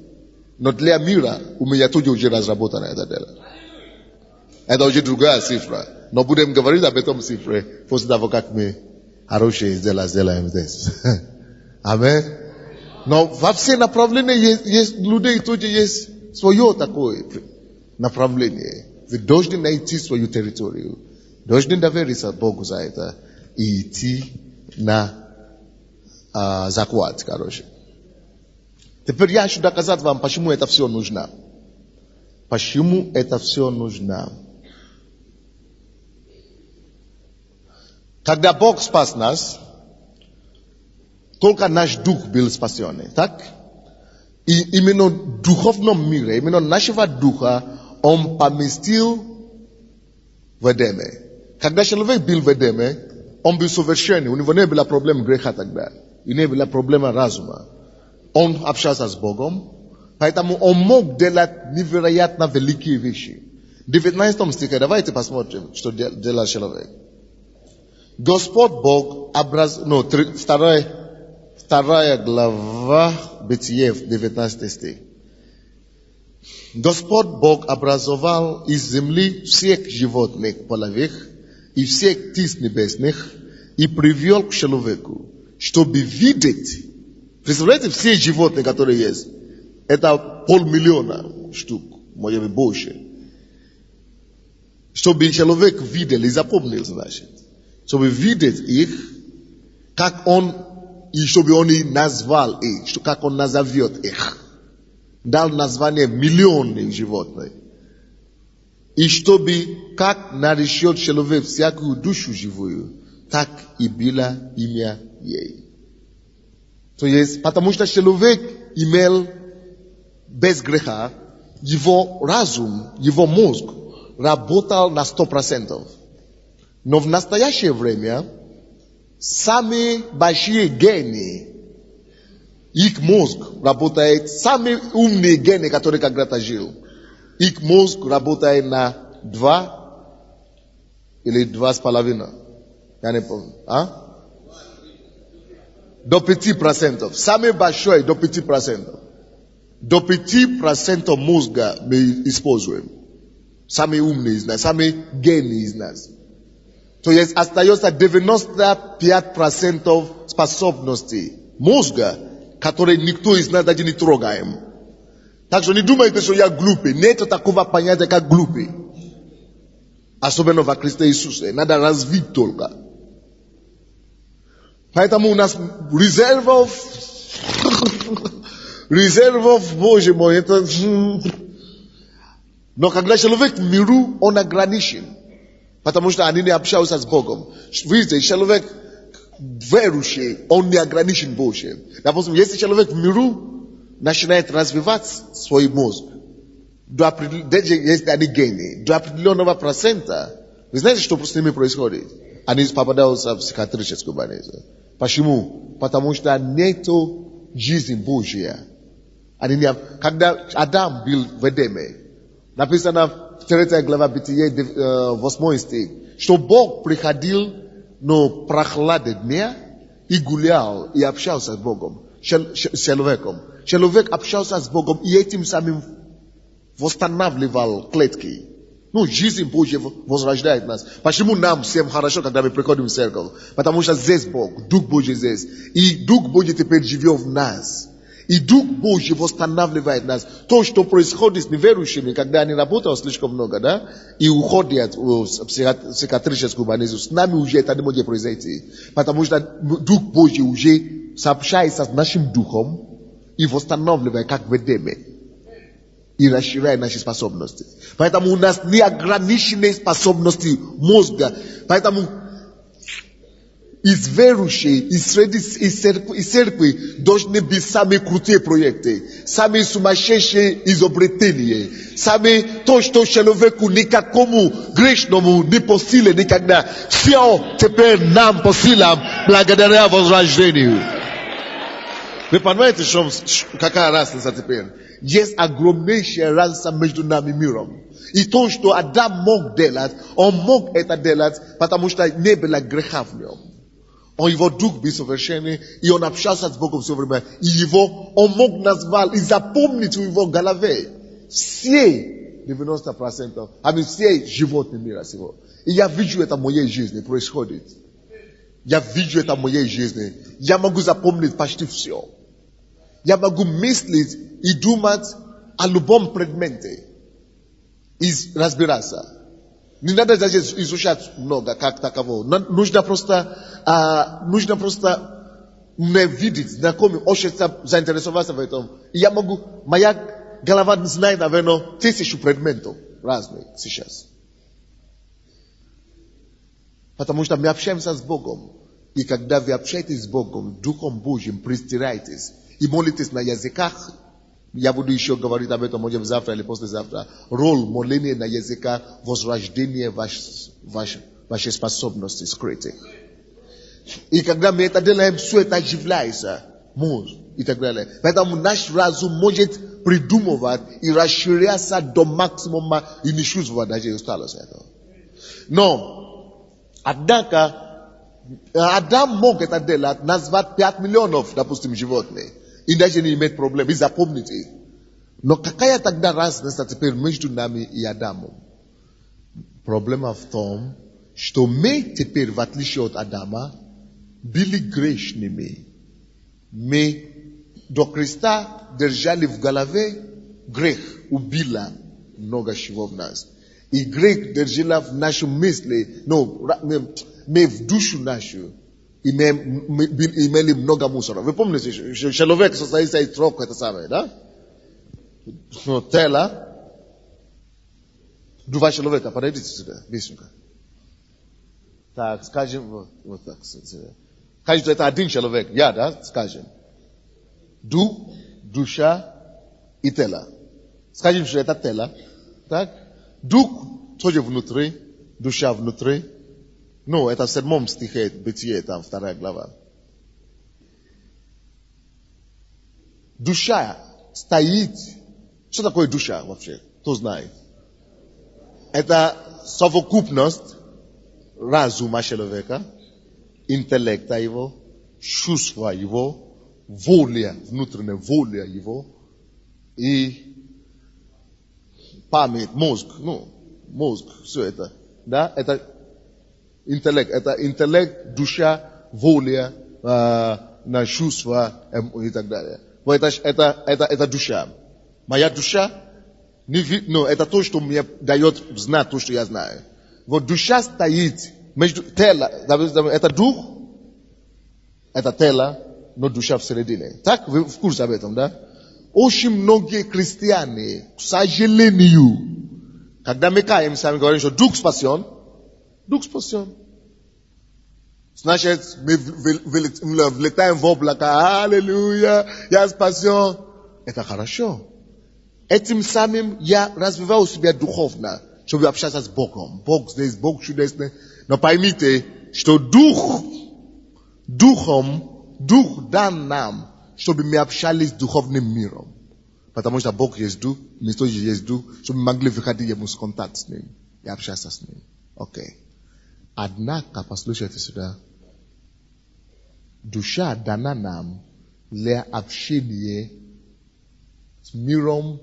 Но для мира у меня тоже уже разработано это дело. Это уже другая цифра. Но будем говорить об этом цифре после того, как мы хорошие дела сделаем здесь. Аминь. Но во все направления есть людей, тоже есть свое такое направление. Вы должны найти свою территорию. Должны довериться Богу за это и идти на захват, короче. Теперь я хочу доказать вам, почему это все нужно. Почему это все нужно. Когда Бог спас нас, только наш дух был спасен, так? И именно в духовном мире, именно нашего духа, Он поместил в Эдеме. Когда человек был в Эдеме, он был совершенный, у него не было проблем греха тогда, и не было проблема разума. Он общался с Богом, поэтому он мог делать невероятно великие вещи. В 19 стихе, давайте посмотрим, что делал человек. Господь Бог вторая глава Бытие, 19 стих. Господь Бог образовал из земли всех животных половых и всех птиц небесных и привел к человеку, чтобы видеть. Представляете, все животные, которые есть, это 500 000 штук, может быть больше. Чтобы человек видел и запомнил, значит. Чтобы видеть их, как он, и чтобы он и назвал их, как он назовет их. Дал название миллионных животных. И чтобы, как наречет человек всякую душу живую, так и было имя ей. То есть, потому что человек имел без греха, его разум, его мозг работал на 100%. Но в настоящее время самые большие гении, их мозг работает, самые умные гены, которые когда-то жил, их мозг работает на 2 или 2,5. Я не помню. До 5%. Самый большой до 5%. До 5% мозга мы используем. Самые умные из нас, самые гении из нас. То есть остается 95% способностей мозга, которые никто из нас даже не трогаем. Так что не думайте, что я глупый. Нет такого понятия, как глупый. Особенно во Христе Иисусе. Надо развить только. Поэтому у нас резервов, Боже мой, это... Но когда человек в миру, он ограничен. Потому что они не общаются с Богом. Видите, человек верующий, он не ограничен Божьим. Допустим, если человек в миру начинает развивать свой мозг, есть они гении, до определенного процента, вы знаете, что с ними происходит? Они попадаются в психиатрическую больницу. Почему? Потому что нету жизни Божья. Когда Адам был в Эдеме, написано в 3 глава Бытие, 8 стих, что Бог приходил на прохладе дня и гулял, и общался с Богом, с человеком. Человек общался с Богом и этим самым восстанавливал клетки. Жизнь Божья возрождает нас. Почему нам всем хорошо, когда мы приходим в церковь? Потому что здесь Бог, Дух Божий здесь. И Дух Божий теперь живет в нас. И Дух Божий восстанавливает нас. То, что происходит с неверующими, когда они работают слишком много, да, и уходят в психиатрическую больницу, с нами уже это не может произойти. Потому что Дух Божий уже сообщается с нашим духом и восстанавливает, как в Эдеме. И расширяет наши способности. Поэтому у нас неограниченные способности мозга. Поэтому из верующих, из церкви должны быть самые крутые проекты, самые сумасшедшие изобретения, самые то, что человеку никакому грешному не по силе никогда. Все теперь нам по силам благодаря возрождению. Вы понимаете, какая разница теперь? Есть огромнейшая разница между нами и миром. И то, что Адам мог делать, он мог это делать, потому что не было греха в нем. Его дух был совершенный, и он общался с Богом все время. И он мог назвать и запомнить в его голове все 90%, все животные мира сего. И я вижу это в моей жизни происходит. Я вижу это в моей жизни. Я могу запомнить почти все. Я могу мыслить и думать о любом предмете. i разбираться. Не надо даже изучать много, как таково. Нужно просто мне видеть, знакомить, очень заинтересоваться в этом. И я могу, моя голова знает, наверное, 1000 предметов разных сейчас. Потому что мы общаемся с Богом. И когда вы общаетесь с Богом, Духом Божьим, пристирайтесь и молитесь на языках. Я буду еще говорить об этом, может, завтра или послезавтра. Роль моления на языках, возрождение вашей способности скрытых. И когда мы это делаем, все это оживляется, мозг и так далее. Поэтому наш разум может придумывать и расширяться до максимума и не чувствовать даже усталость этого. Но, однако, Адам мог это делать, назвать 5 миллионов, допустим, животных. И даже не иметь проблем, и запомнить их. Но какая тогда разница теперь между нами и Адамом? Проблема в том, что мы теперь, в отличие от Адама, были грешными. Мы до креста держали в голове грех, убила много чего в нас. И грех держала в нашей мысли, мы в душу нашу имели много мусора. Вы помните, человек состоит из 3, это самое, да? Тело, 2 человека, подойдите сюда, быстренько. Так, скажем, вот так. Скажем, что это 1 человек, да, скажем. Дух, душа и тело. Скажем, что это тело, так? Дух тоже внутри, душа внутри. Ну, это в 7 стихе Бытие, там 2 глава. Душа стоит. Что такое душа вообще? Кто знает? Это совокупность разума человека, интеллекта его, чувства его, воля, внутренняя воля его и память, мозг, все это, да, это интеллект, душа, воля, на чувства и так далее. Вот это душа. Моя душа, это то, что мне дает знать то, что я знаю. Вот душа стоит между тело, это дух, это тело, но душа в середине. Так, вы в курсе об этом, да? Очень многие христиане, к сожалению, когда мы каемся, мы говорим, что дух спасен. Значит, мы влетаем в облако, аллилуйя, я спасен. Это хорошо. Этим самым я развиваю себя духовно, чтобы общаться с Богом. Бог здесь, Бог чудесный. Но поймите, что дух дан нам, чтобы мы общались с духовным миром. Потому что Бог есть дух, мы тоже есть дух, чтобы мы могли выходить ему в контакт с ним и общаться с ним. Окей. Однако, послушайте сюда, душа дана нам для общения с миром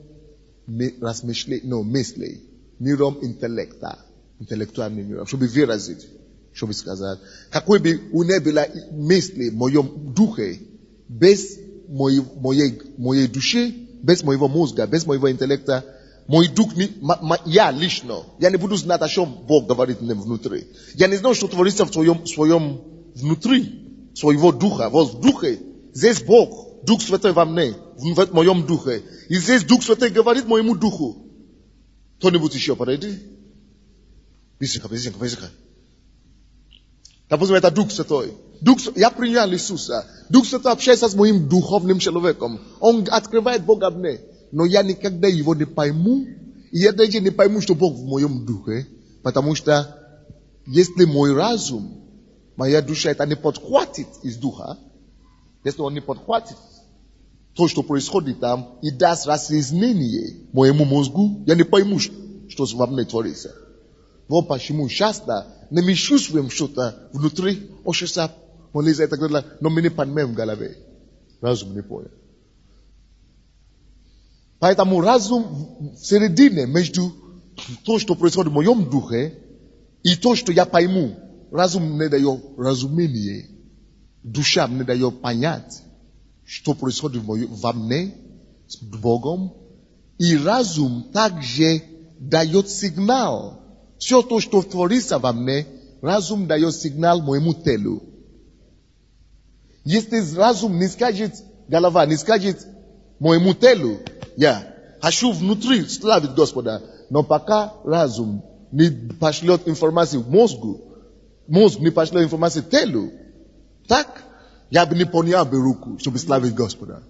мыслей, миром интеллекта, интеллектуальным миром, чтобы выразить, чтобы сказать, какой бы у не было мысли в моем духе, без моей души, без моего мозга, без моего интеллекта, мой дух, я лично, я не буду знать, о чем Бог говорит мне внутри. Я не знаю, что творится в своем внутри, своего духа. Вот в духе, здесь Бог, Дух Святой во мне, в моем духе. И здесь Дух Святой говорит моему духу. Кто-нибудь еще подойди? Быстренько. Допустим, это Дух Святой. Я принял Иисуса. Дух Святой общается с моим духовным человеком. Он открывает Бога мне. Но я никогда его не пойму. И я даже не пойму, что Бог в моем духе. Потому что, если мой разум, моя душа это не подхватит из духа, если он не подхватит то, что происходит там, и даст разъяснение моему мозгу, я не пойму, что во мне творится. Вот почему часто мы чувствуем что-то внутри, хочется молиться и так далее, но мы не понимаем в голове. Разум не понял. Поэтому разум в середине между то, что происходит в моем духе, и то, что я пойму. Разум мне дает разумение. Душа мне дает понять, что происходит во мне с Богом. И разум также дает сигнал. Все то, что творится во мне, разум дает сигнал моему телу. Если разум не скажет, голова не скажет моему телу, я хочу внутри славить Господа, но пока разум не пошлет информацию мозгу, мозг не пошлет информацию телу, так я бы не поднял бы руку, чтобы славить Господа.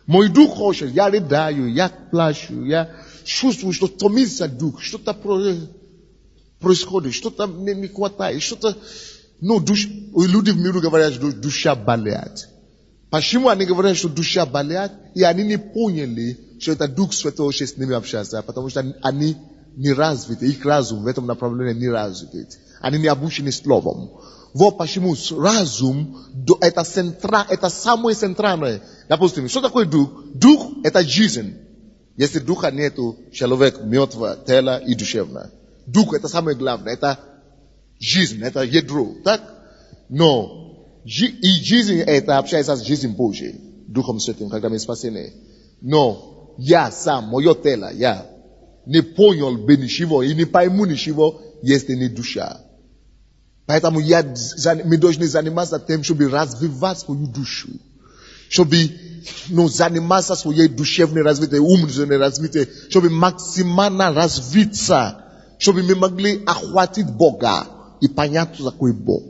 Мой дух хочет, я рыдаю, я плачу, я чувствую, что томится дух, что-то происходит, что-то мне не хватает, что-то... Ну, люди в мире говорят, что душа болеет. Почему они говорят, что душа болеет? И они не поняли, что это Дух Святой с ними общается, потому что они не развиты, их разум в этом направлении не развит. Они не обучены словом. Вот почему разум, это самое центральное. Допустим, что такое дух? Дух – это жизнь. Если духа нету, человек мертвый, тело и душевно. Дух – это самое главное, это жизнь, это ядро, так? Но и жизнь это общается с жизнью Божьей, Духом Святым, когда мы спасены. Но я сам, мое тело, я не понял бы ничего и не пойму ничего, если не душа. Поэтому мы должны заниматься тем, чтобы развивать свою душу. Чтобы заниматься своей душевной развитием, умственной развитием, чтобы максимально развиться, чтобы мы могли охватить Бога и понять, что такое Бог.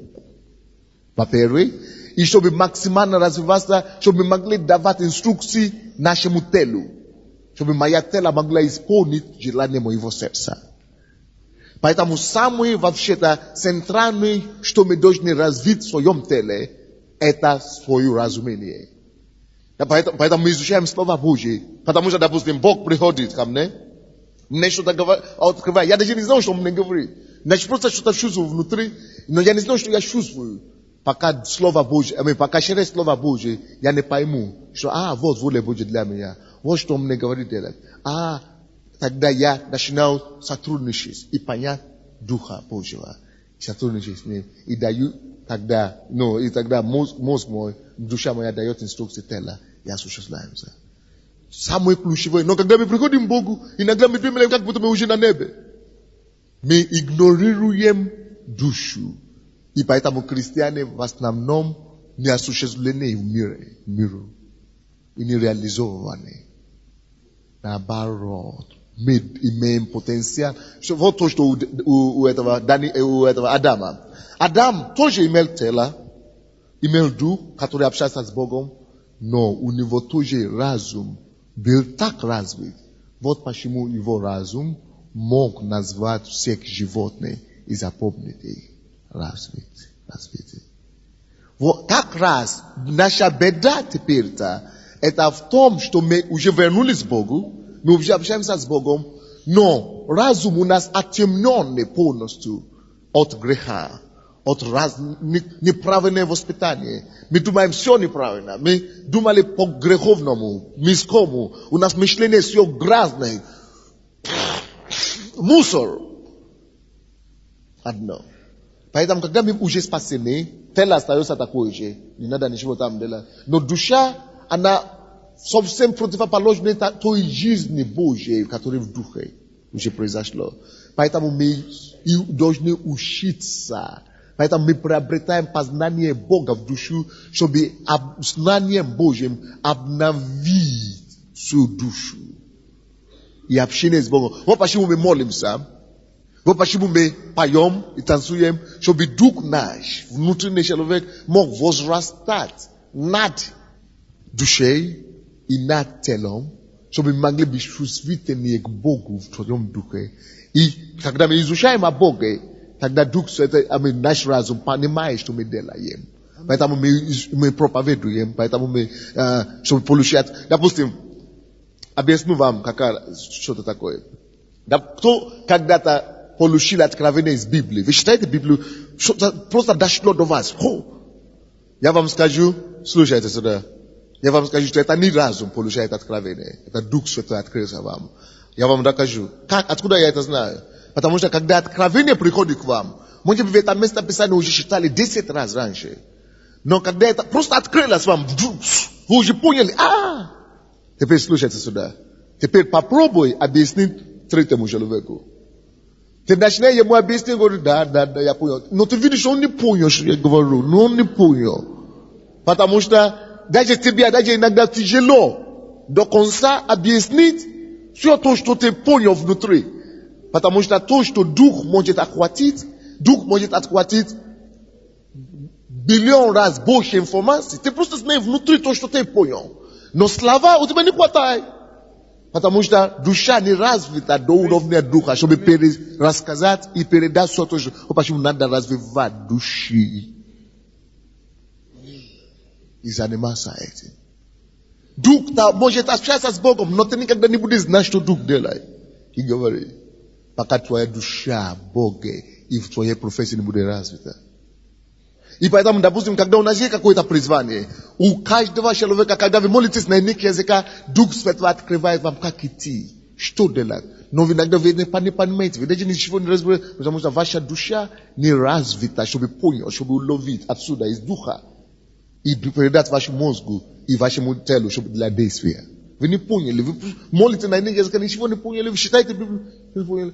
Во-первых, и чтобы максимально развиваться, чтобы мы могли давать инструкции нашему телу, чтобы мое тело могло исполнить желание моего сердца. Поэтому самое вообще-то центральное, что мы должны развить в своем теле, это свое разумение. Поэтому мы изучаем Слово Божье, потому что, допустим, Бог приходит ко мне что-то открывает. Я даже не знаю, что он мне говорит. Значит, просто что-то чувствую внутри, но я не знаю, что я чувствую. Пока Слово Божье, пока через Слово Божье, я не пойму, что, вот воля Божья для меня. Вот что он мне говорит делать. Тогда я начинаю сотрудничать и понять Духа Божьего. Сотрудничать с ним. И даю тогда, мозг мой, душа моя дает инструкции тела. И осуществляемся. Самое ключевое. Но когда мы приходим к Богу, иногда мы думаем, как будто мы уже на небе. Мы игнорируем душу. И поэтому христиане в основном не осуществлены в миру. И не реализованы. Наоборот. Мы имеем потенциал. Вот то, что у этого Адама. Адам тоже имел тело, имел дух, который общался с Богом, но у него тоже разум был так развит. Вот почему его разум мог назвать всех животных и запомнить их. Развитие. Вот как раз наша беда теперь-то, это в том, что мы уже вернулись к Богу, мы уже общаемся с Богом, но разум у нас отемненный полностью от греха, от неправильного воспитания. Мы думаем все неправильно, мы думали по греховному, мирскому, у нас мышление все грязное, мусор. Одно. Поэтому, когда мы уже спасены, тело остается такое же, не надо ничего там делать. Но душа, она совсем противоположная той жизни Божьей, которая в духе уже произошло. Поэтому мы должны учиться. Поэтому мы приобретаем познание Бога в душу, чтобы знанием Божьим обновить свою душу. И общение с Богом. Вот почему мы молимся. Вот почему мы поем и танцуем, чтобы дух наш, внутренний человек, мог возрастать над душой и над телом, чтобы мы могли быть чувствительны к Богу в своем духе. И когда мы изучаем о Боге, тогда Дух Святой, наш разум понимает, что мы делаем. Поэтому мы проповедуем, поэтому мы, чтобы получать, допустим, объясню вам, что-то такое. Кто когда-то получил откровение из Библии? Вы читаете Библию, что-то просто дошло до вас. Я вам скажу, слушайте сюда. Я вам скажу, что это не разум получает откровение. Это Дух Святой открылся вам. Я вам докажу. Откуда я это знаю? Потому что когда откровение приходит к вам, может быть, это место Писания уже читали 10 раз раньше. Но когда это просто открылось вам, вы уже поняли, Теперь слушайте сюда. Теперь попробуй объяснить trete mujaloveku. Te dashne ye mwa besti ngori da ya punyo. No te vidi sho ni punyo shi govaru, no ni punyo. Потому что даже тебя, даже иногда тяжело до конца объяснить все то, что ты понял внутри. Потому что то, что дух может охватить миллион раз больше информации. Ты просто знаешь внутри то, что ты понял. Но слова у тебя не хватает. Потому что душа не развита до уровня духа, чтобы рассказать и передать все то, что почему надо развивать души. И заниматься этим. Дух может общаться с Богом, но ты никогда не будешь знать, что Дух делает. И говори, пока твоя душа Бога и в твоей профессии не будет развита. И поэтому, допустим, когда у нас есть какое-то призвание, у каждого человека, когда вы молитесь на иных языках, Дух Святой открывает вам, как идти, что делать. Но вы иногда вы не понимаете, вы даже ничего не разбираете, потому что ваша душа не развита, чтобы понять, чтобы уловить отсюда, из Духа, и передать вашему мозгу и вашему телу, чтобы для действия. Вы не поняли, вы молитесь на иных языках, ничего не поняли, вы считаете Библию, не поняли.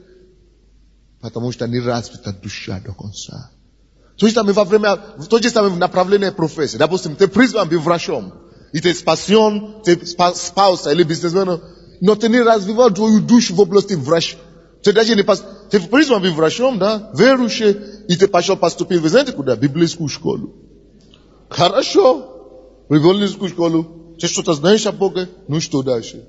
Потому что не развита душа до конца. То же самое направление профессии. Допустим, ты призван быть врачом, и ты спасен, ты спаус или бизнесмен, но ты не развивал твою душу в области врача. Ты даже не ты призван быть врачом, да, верующий, и ты пошел поступить, вы знаете куда? В библейскую школу. Хорошо. В библейскую школу. Ты что-то знаешь о Боге? Ну что дальше?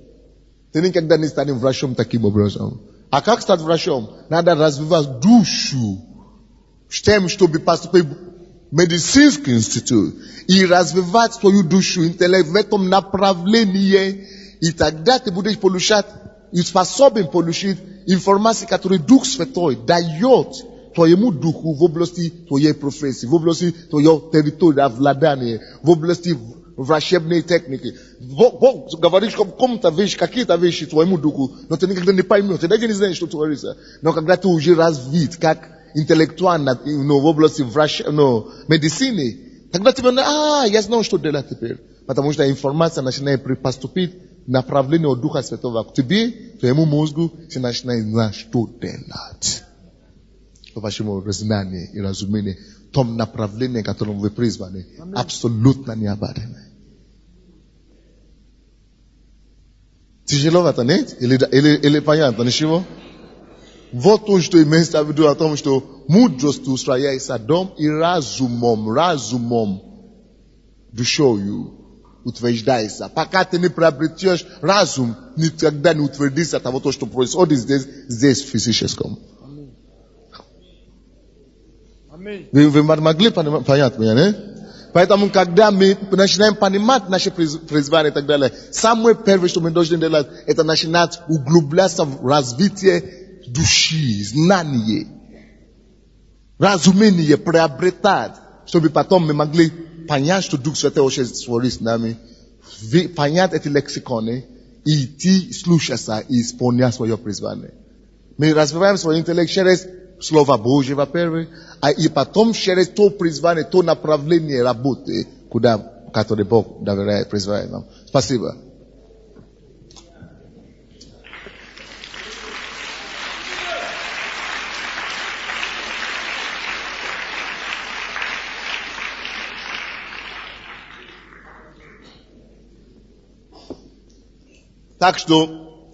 Ты никогда не станешь врачом таким образом. А как стать врачом? Надо развивать душу. С тем, чтобы поступить в медицинский институт и развивать свою душу, интеллект в этом направлении, и тогда ты будешь получать и способен получить информацию, которую Дух Святой дает твоему духу в области твоей профессии, в области твоего территория, владания, в области врачебной техники. Бог говорит какие-то вещи твоему духу, но ты никогда не поймешь, ты даже не знаешь, что творится. Но когда ты уже развит, как интеллектуально, в области медицины, тогда тебе, я знаю, что делать теперь. Потому что информация начинает поступить в направлении от Духа Святого к тебе, твоему мозгу, ты начинаешь знать, что делать. По вашему знанию и разумению, в том направлении, в котором вы призваны, абсолютно необходимо. Тяжело в этом, нет? Или понятно, ничего? Вот то, что имеется в виду о том, что мудрость устрояется дом и разумом душою утверждается. Пока ты не приобретешь разум, никогда не утвердится того, что происходит здесь в физическом. Вы могли понять меня, не? Поэтому, когда мы начинаем понимать наши призвания и так далее, самое первое, что мы должны делать, это начинать углубляться в развитие души, знание, разумение приобретать, чтобы потом мы могли понять, что Дух Святой уже творит с нами, понять эти лексиконы и идти слушаться и исполнять свое призвание. Мы развиваем свой интеллект через Слово Божье, во-первых, и потом через то призвание, то направление работы, которое Бог доверяет, призывает нам. Спасибо. Так что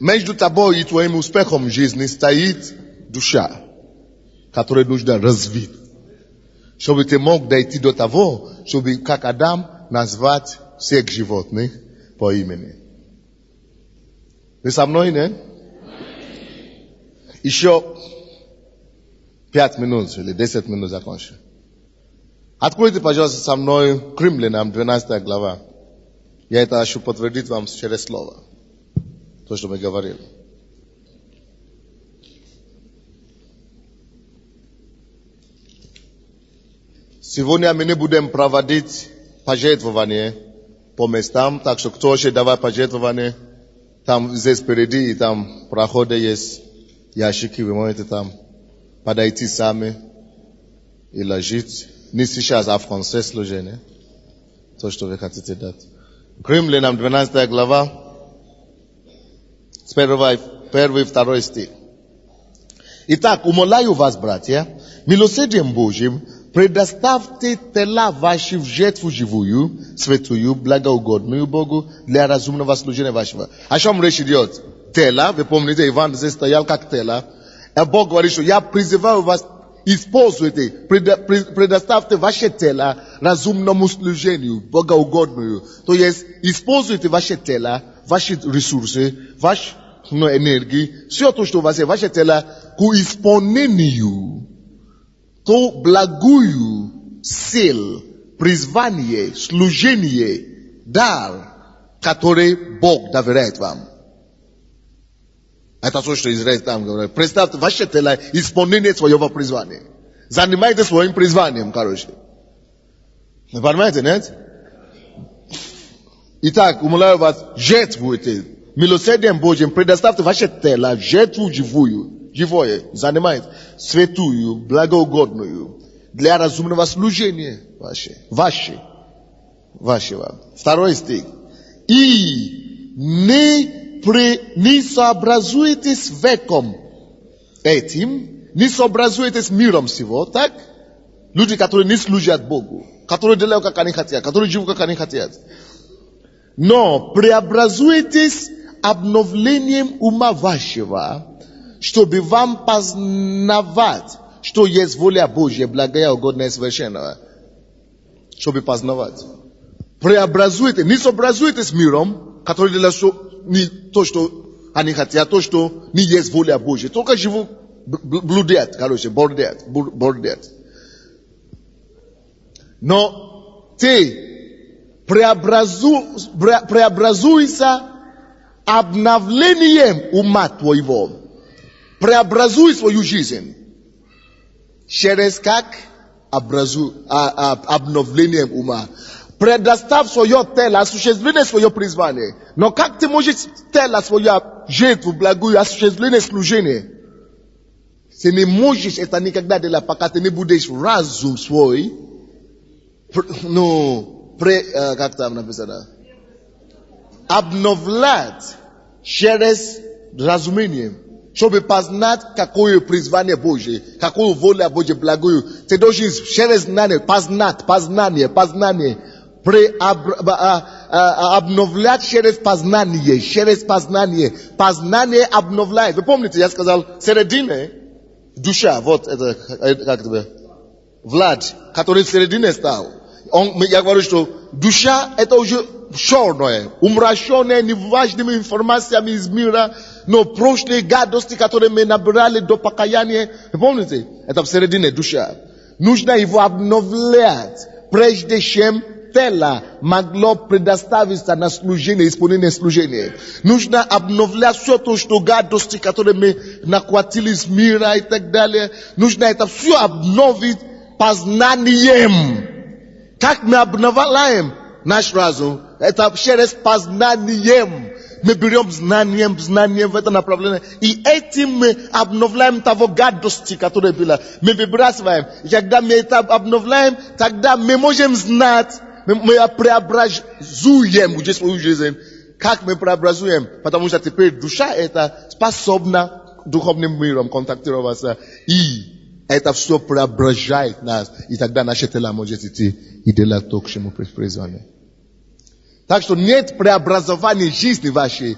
между тобой и твоим успехом в жизни стоит душа, которую нужно развить, чтобы ты мог дойти до того, чтобы, как Адам, назвать всех животных по имени. Вы со мной, не? Еще 5 минут или 10 минут закончу. Откройте, пожалуйста, со мной к Римлянам 12 глава. Я это хочу подтвердить вам через слово. То, что мы говорили. Сегодня мы не будем проводить пожертвования по местам, так что кто еще давать пожертвования, там здесь впереди и там проходы есть ящики, вы можете там подойти сами и ложить. Не сейчас, а в конце служения. То, что вы хотите дать. К Римлянам 12 глава, с 1 1 и 2 стих. Итак, умоляю вас, братья, милосердием Божьим, предоставьте тела ваши в жертву живую, святую, благоугодную Богу для разумного служения вашего. О чем речь идет? Тела, вы помните, Иван здесь стоял как тела. А Бог говорит, что я призываю вас, используйте, предоставьте ваши тела разумному служению, богоугодную. То есть, используйте ваши тела, ваши ресурсы, вашу энергию, все то, что у вас есть, ваши тела, к исполнению, то благую сил, призвание, служение, дар, который Бог доверяет вам. Это то, что Израиль там говорит. Представьте, ваше тело исполнение своего призвания. Занимайтесь своим призванием, короче. Вы понимаете, нет? Итак, умоляю вас, жертвуйте. Милосердием Божьим предоставьте ваше тело жертву живое, занимайте, святую, благоугодную, для разумного служения вашего. 2 стих. И не сообразуйтесь веком этим, не сообразуйтесь миром сего, так? Люди, которые не служат Богу, которые делают, как они хотят, которые живут, как они хотят. Но преобразуйтесь обновлением ума вашего, чтобы вам познавать, что есть воля Божья, благая, угодная и совершенная. Чтобы познавать. Преобразуйтесь, не сообразуйтесь миром, который делает не то, что они хотят, то, что не есть воля Божья. Только живут блудят, короче, бордят. Но ты преобразуйся обновлением ума твоего. Преобразуй свою жизнь. Через как? Обновлением ума. Предоставь свое тело, осуществление свое призвание. Но как ты можешь тело свою жертву благую, осуществление служения? Ты не можешь это никогда делать, пока ты не будешь разум свой. Как там написано? Обновлять через разумение. Чтобы познать, какое призвание Божье, какую волю Божья благую. Ты должен через знание, познание. Обновлять через познание. Познание обновляет. Вы помните, я сказал, середина, душа, вот это, как это, Влад, который в середине стал. Я говорю, что душа это уже черное, умраченное неважными информациями из мира, но прошлые гадости, которые мы набирали до покаяния, вы помните, это в середине душа. Нужно его обновлять, прежде чем тело могло предоставиться на служение, исполнение служения. Нужно обновлять все то, что гадости, которые мы нахватили из мира и так далее. Нужно это все обновить познанием. Как мы обновляем наш разум? Это через познанием. Мы берем знанием в это направление. И этим мы обновляем того гадости, которое было. Мы выбрасываем. И когда мы это обновляем, тогда мы можем знать, мы преобразуем уже свою жизнь. Как мы преобразуем? Потому что теперь душа это способна духовным миром контактироваться. И это все преображает нас. И тогда наше тело может идти и делать то, к чему призваны. Так что нет преобразования жизни вашей.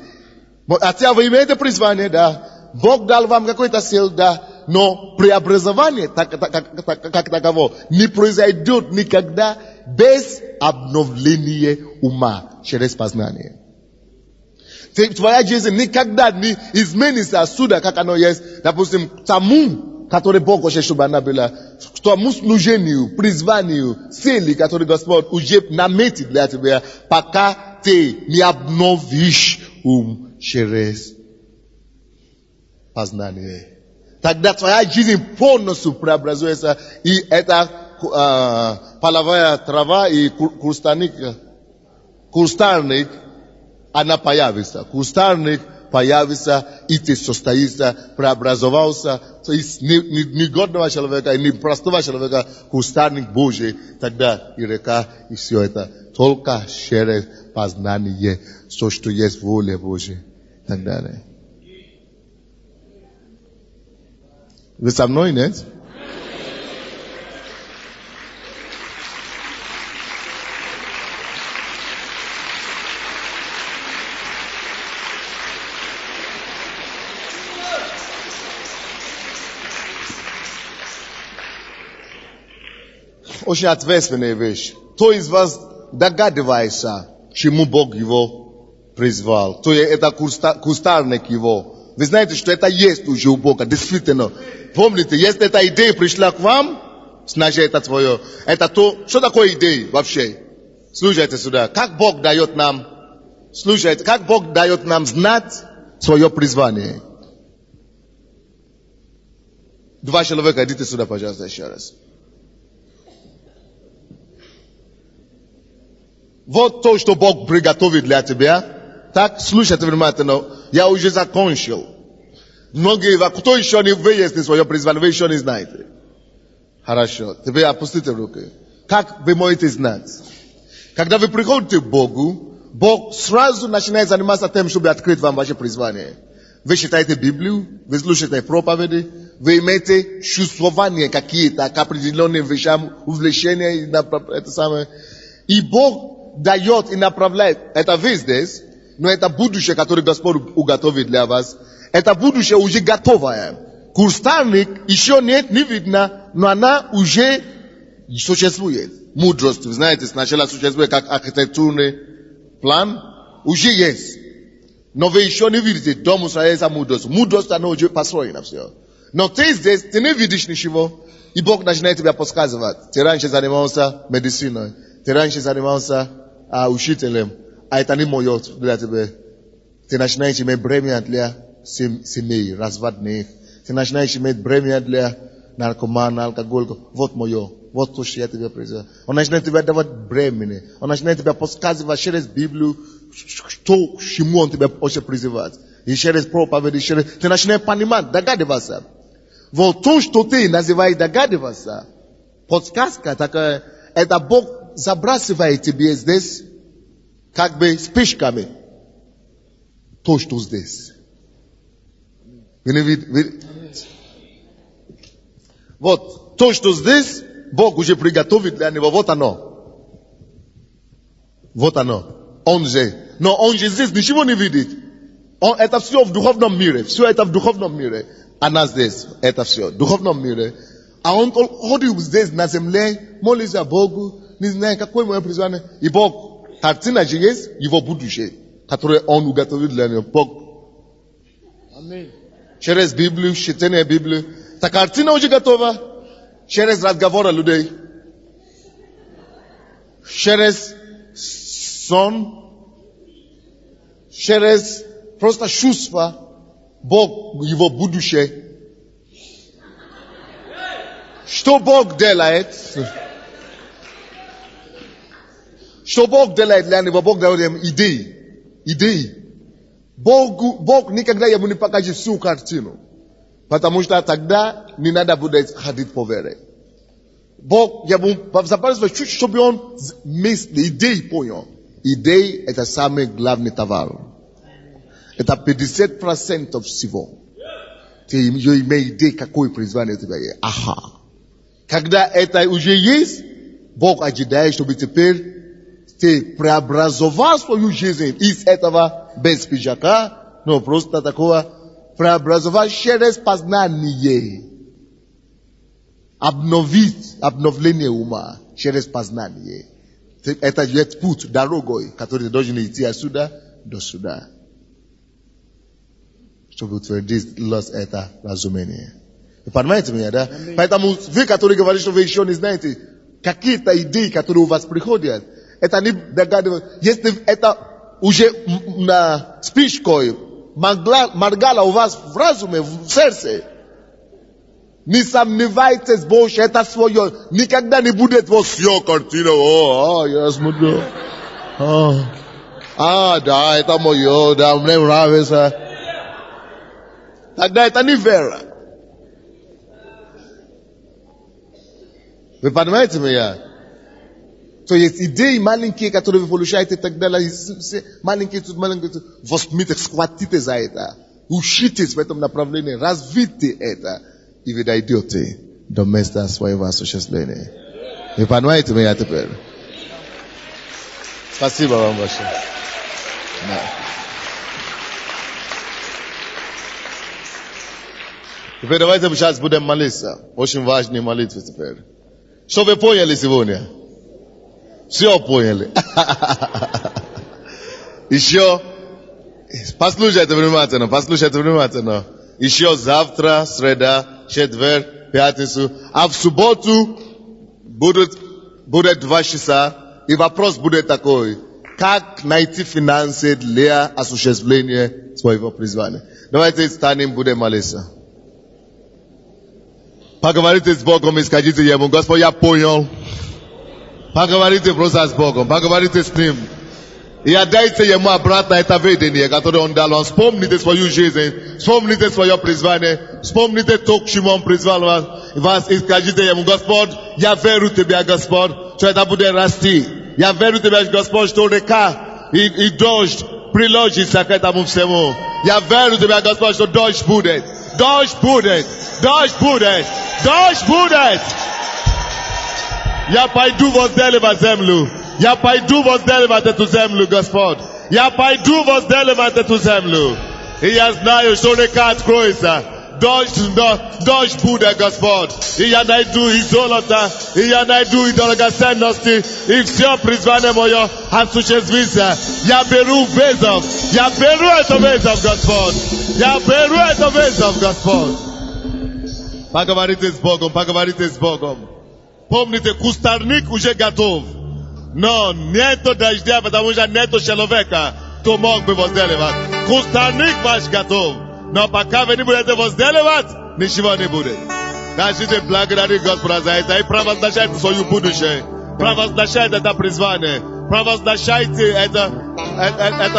Хотя вы имеете призвание, да. Бог дал вам какой-то сил, да. Но преобразование, как таково, не произойдет никогда без обновления ума через познание. Твоя жизнь никогда не изменится отсюда, как оно есть. Допустим, тому, который Бог хочет, чтобы она была, к тому служению, призванию, цели, который Господь уже наметил для тебя, пока ты не обновишь ум через познание. Тогда твоя жизнь полностью преобразуется, и это половая трава и кустарник, она появится. Кустарник появится, и ты состоишься, преобразовался, то есть негодного человека, не простого человека, кустарник Божий, тогда и река, и все это, только через познание, то, что есть воля Божья, и так далее. Вы со мной, нет? Очень ответственная вещь. Кто из вас догадывается, чему Бог его призвал? То есть это кустарник его. Вы знаете, что это есть уже у Бога, действительно. Помните, если эта идея пришла к вам, значит это твое. Это то, что такое идея вообще? Слушайте сюда. Как Бог дает нам, слушайте, как Бог дает нам знать свое призвание? Два человека, идите сюда, пожалуйста, еще раз. Вот то, что Бог приготовит для тебя. Так, слушайте внимательно. Я уже закончил. Многие, кто еще не выяснил свое призвание, вы еще не знаете. Хорошо. Теперь опустите руки. Как вы можете знать? Когда вы приходите к Богу, Бог сразу начинает заниматься тем, чтобы открыть вам ваше призвание. Вы читаете Библию, вы слушаете проповеди, вы имеете чувствования какие-то к определенным вещам, увлечения, это самое. И Бог дает и направляет. Это вы здесь, но это будущее, которое Господь уготовит для вас. Это будущее уже готовое. Кустарник еще нет, не видно, но она уже существует. Мудрость, вы знаете, сначала существует как архитектурный план, уже есть. Но вы еще не видите, дом устрояется мудрость. Мудрость, она уже построена все. Но ты здесь, ты не видишь ничего, и Бог начинает тебя подсказывать. Ты раньше занимался медициной, ты раньше занимался учителем, а это не мое для тебя. Ты начинаешь иметь бремя для семей, разводных. Ты начинаешь иметь бремя для наркомана, алкоголика. Вот мое. Вот то, что я тебе призываю. Он начинает тебя давать бремени. Он начинает тебя подсказывать через Библию, что, к чему он тебя хочет призывать. И через проповеди, ты начинаешь понимать, догадываться. Вот то, что ты называешь догадываться, подсказка такая, это Бог забрасывает тебе здесь, как бы спичками. То, что здесь. Вот, то, что здесь, Бог уже приготовит для него. Вот оно. Вот оно. Он же. Но он же здесь ничего не видит. Это все в духовном мире. Все это в духовном мире. Она здесь. Это все. В духовном мире. А он ходит здесь на земле, молится Богу, не знает, какое мое призвание. И Бог, картина же есть, его будущее, которое он уготовит для него. Бог. Аминь. Через Библию, читание Библии. Та картина уже готова. Через разговоры людей. Через сон. Через просто чувства. Бог, его будущее. Что Бог делает? Что Бог делает для него? Бог дает им идеи. Идеи. Бог никогда ему не покажет всю картину. Потому что тогда не надо будет ходить по вере. Бог ему запросит чуть, чтобы он мысли, идеи понял. Идеи это самый главный товар. Это 50% всего. Ты имеешь идею, какое призвание у тебя есть. Ага. Когда это уже есть, Бог ожидает, чтобы теперь ты преобразовал свою жизнь из этого без пиджака, но просто такого преобразовать через познание. Обновить, обновление ума через познание. Это есть путь, дорогой, который ты должен идти отсюда до сюда. Чтобы утвердить это разумение. Вы понимаете меня, да? Поэтому вы, которые говорите, что вы еще не знаете, какие-то идеи, которые у вас приходят, это не догадывается. Если это уже на спичкой моргало у вас в разуме, в сердце, не сомневайтесь больше, это свое. Никогда не будет вот все картина. Я смотрю. Да, это мое, да, мне нравится. Тогда это не вера. Вы понимаете меня? То есть идеи маленькие, которые вы получаете, и так далее, маленькие тут, возьмите, схватите за это, учитесь в этом направлении, развейте это. и вы дойдете до места своего осуществления. Вы понимаете меня теперь? Спасибо вам большое. Да. Теперь давайте сейчас будем молиться. Очень важные молитвы теперь. Что вы поняли сегодня? Все поняли. Еще, послушайте внимательно. Еще завтра, среда, четверг, пятницу, а в субботу будет 2 часа, и вопрос будет такой: как найти финансы для осуществления своего призвания? Давайте встанем, будем молиться. Поговорите с Богом и скажите Ему: Господь, я понял. Поговорите просто с Богом, поговорите с Ним. И отдайте Ему обратно это видение, которое Он дал вам. Вспомните свою жизнь, вспомните свое призвание, вспомните то, к чему Он призвал вас, и скажите Ему: Господь, я верю Тебе, Господь, что это будет расти. Я верю Тебе, Господь, что река и дождь приложится к этому всему. Я верю Тебе, Господь, что дождь будет. Дождь будет! Дождь будет! Дождь будет! Я пойду возделывать землю. Я пойду возделывать эту землю, Господь. Я пойду возделывать эту землю. И я знаю, что река откроется. Дождь будет, Господь. И я найду и золото, и я найду и драгоценности, и все призвание мое осуществится. Я беру вызов. Я беру это вызов, Господь. Я беру это вызов, Господь. Поговорите с Богом, поговорите с Богом. Помните, кустарник уже готов. Но нету дождя, потому что нету человека, кто мог бы возделывать. Кустарник ваш готов. Но пока вы не будете возделывать, ничего не будет. Скажите: благодари Господа за это и провозглашайте свое будущее. Провозглашайте это призвание. Провозглашайте это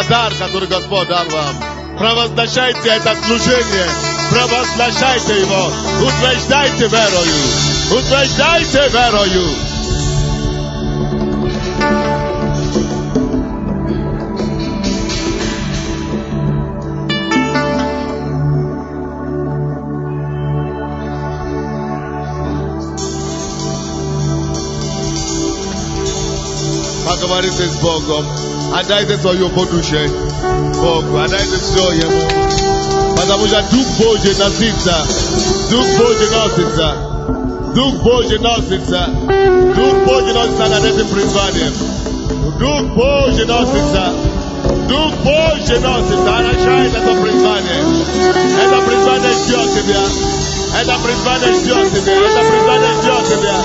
дар, который Господь дал вам. Провозглашайте это служение. Провозглашайте его. Утверждайте верою. Утверждайте верою. Поговорите с Богом. Отдайте свое будущее Богу. Отдайте все Ему. Потому что Дух Божий носится. Дух Божий носится. Дух Божий носится. Дух Божий носится над этим призванием. Дух Божий носится. Дух Божий носится. Орошает это призвание. Это призвание ждет тебя. Это призвание ждет тебя. Это призвание ждет тебя.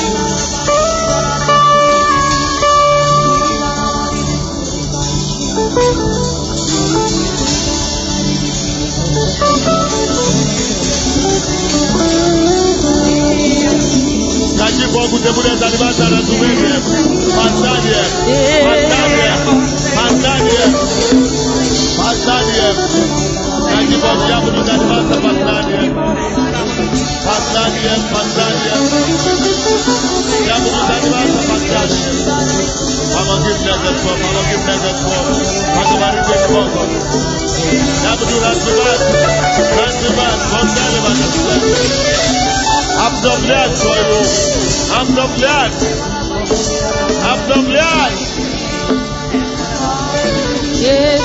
Скажи Богу, ты будешь заниматься разумением, познанием. Скажи Богу, я буду заниматься познанием. Я буду заниматься познанием. Помоги мне, Господь, поговорите с Богом. Я буду развивать, возделывать. Обновлять свой ум. Обновлять. Yes.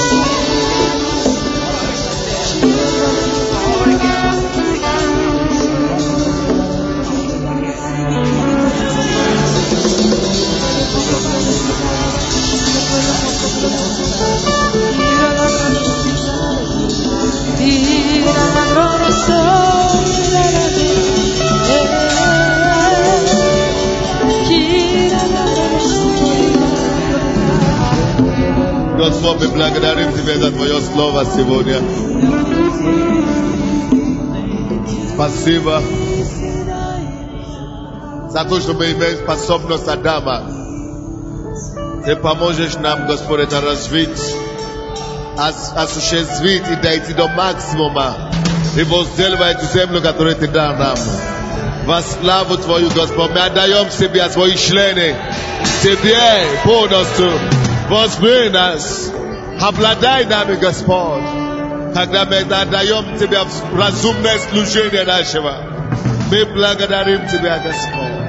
Господь, мы благодарим Тебя за Твое Слово сегодня. Спасибо за то, что мы имеем способность Адама. Ты поможешь нам, Господь, это развить, осуществить и дойти до максимума. И возделывать эту землю, которую Ты дал нам. Во славу Твою, Господь, мы отдаем Себе свои члены. Тебе полностью. Возьми нас, обладай нами, Господь, когда мы отдаем Тебе в разумное служение нашего. Мы благодарим Тебя, Господь.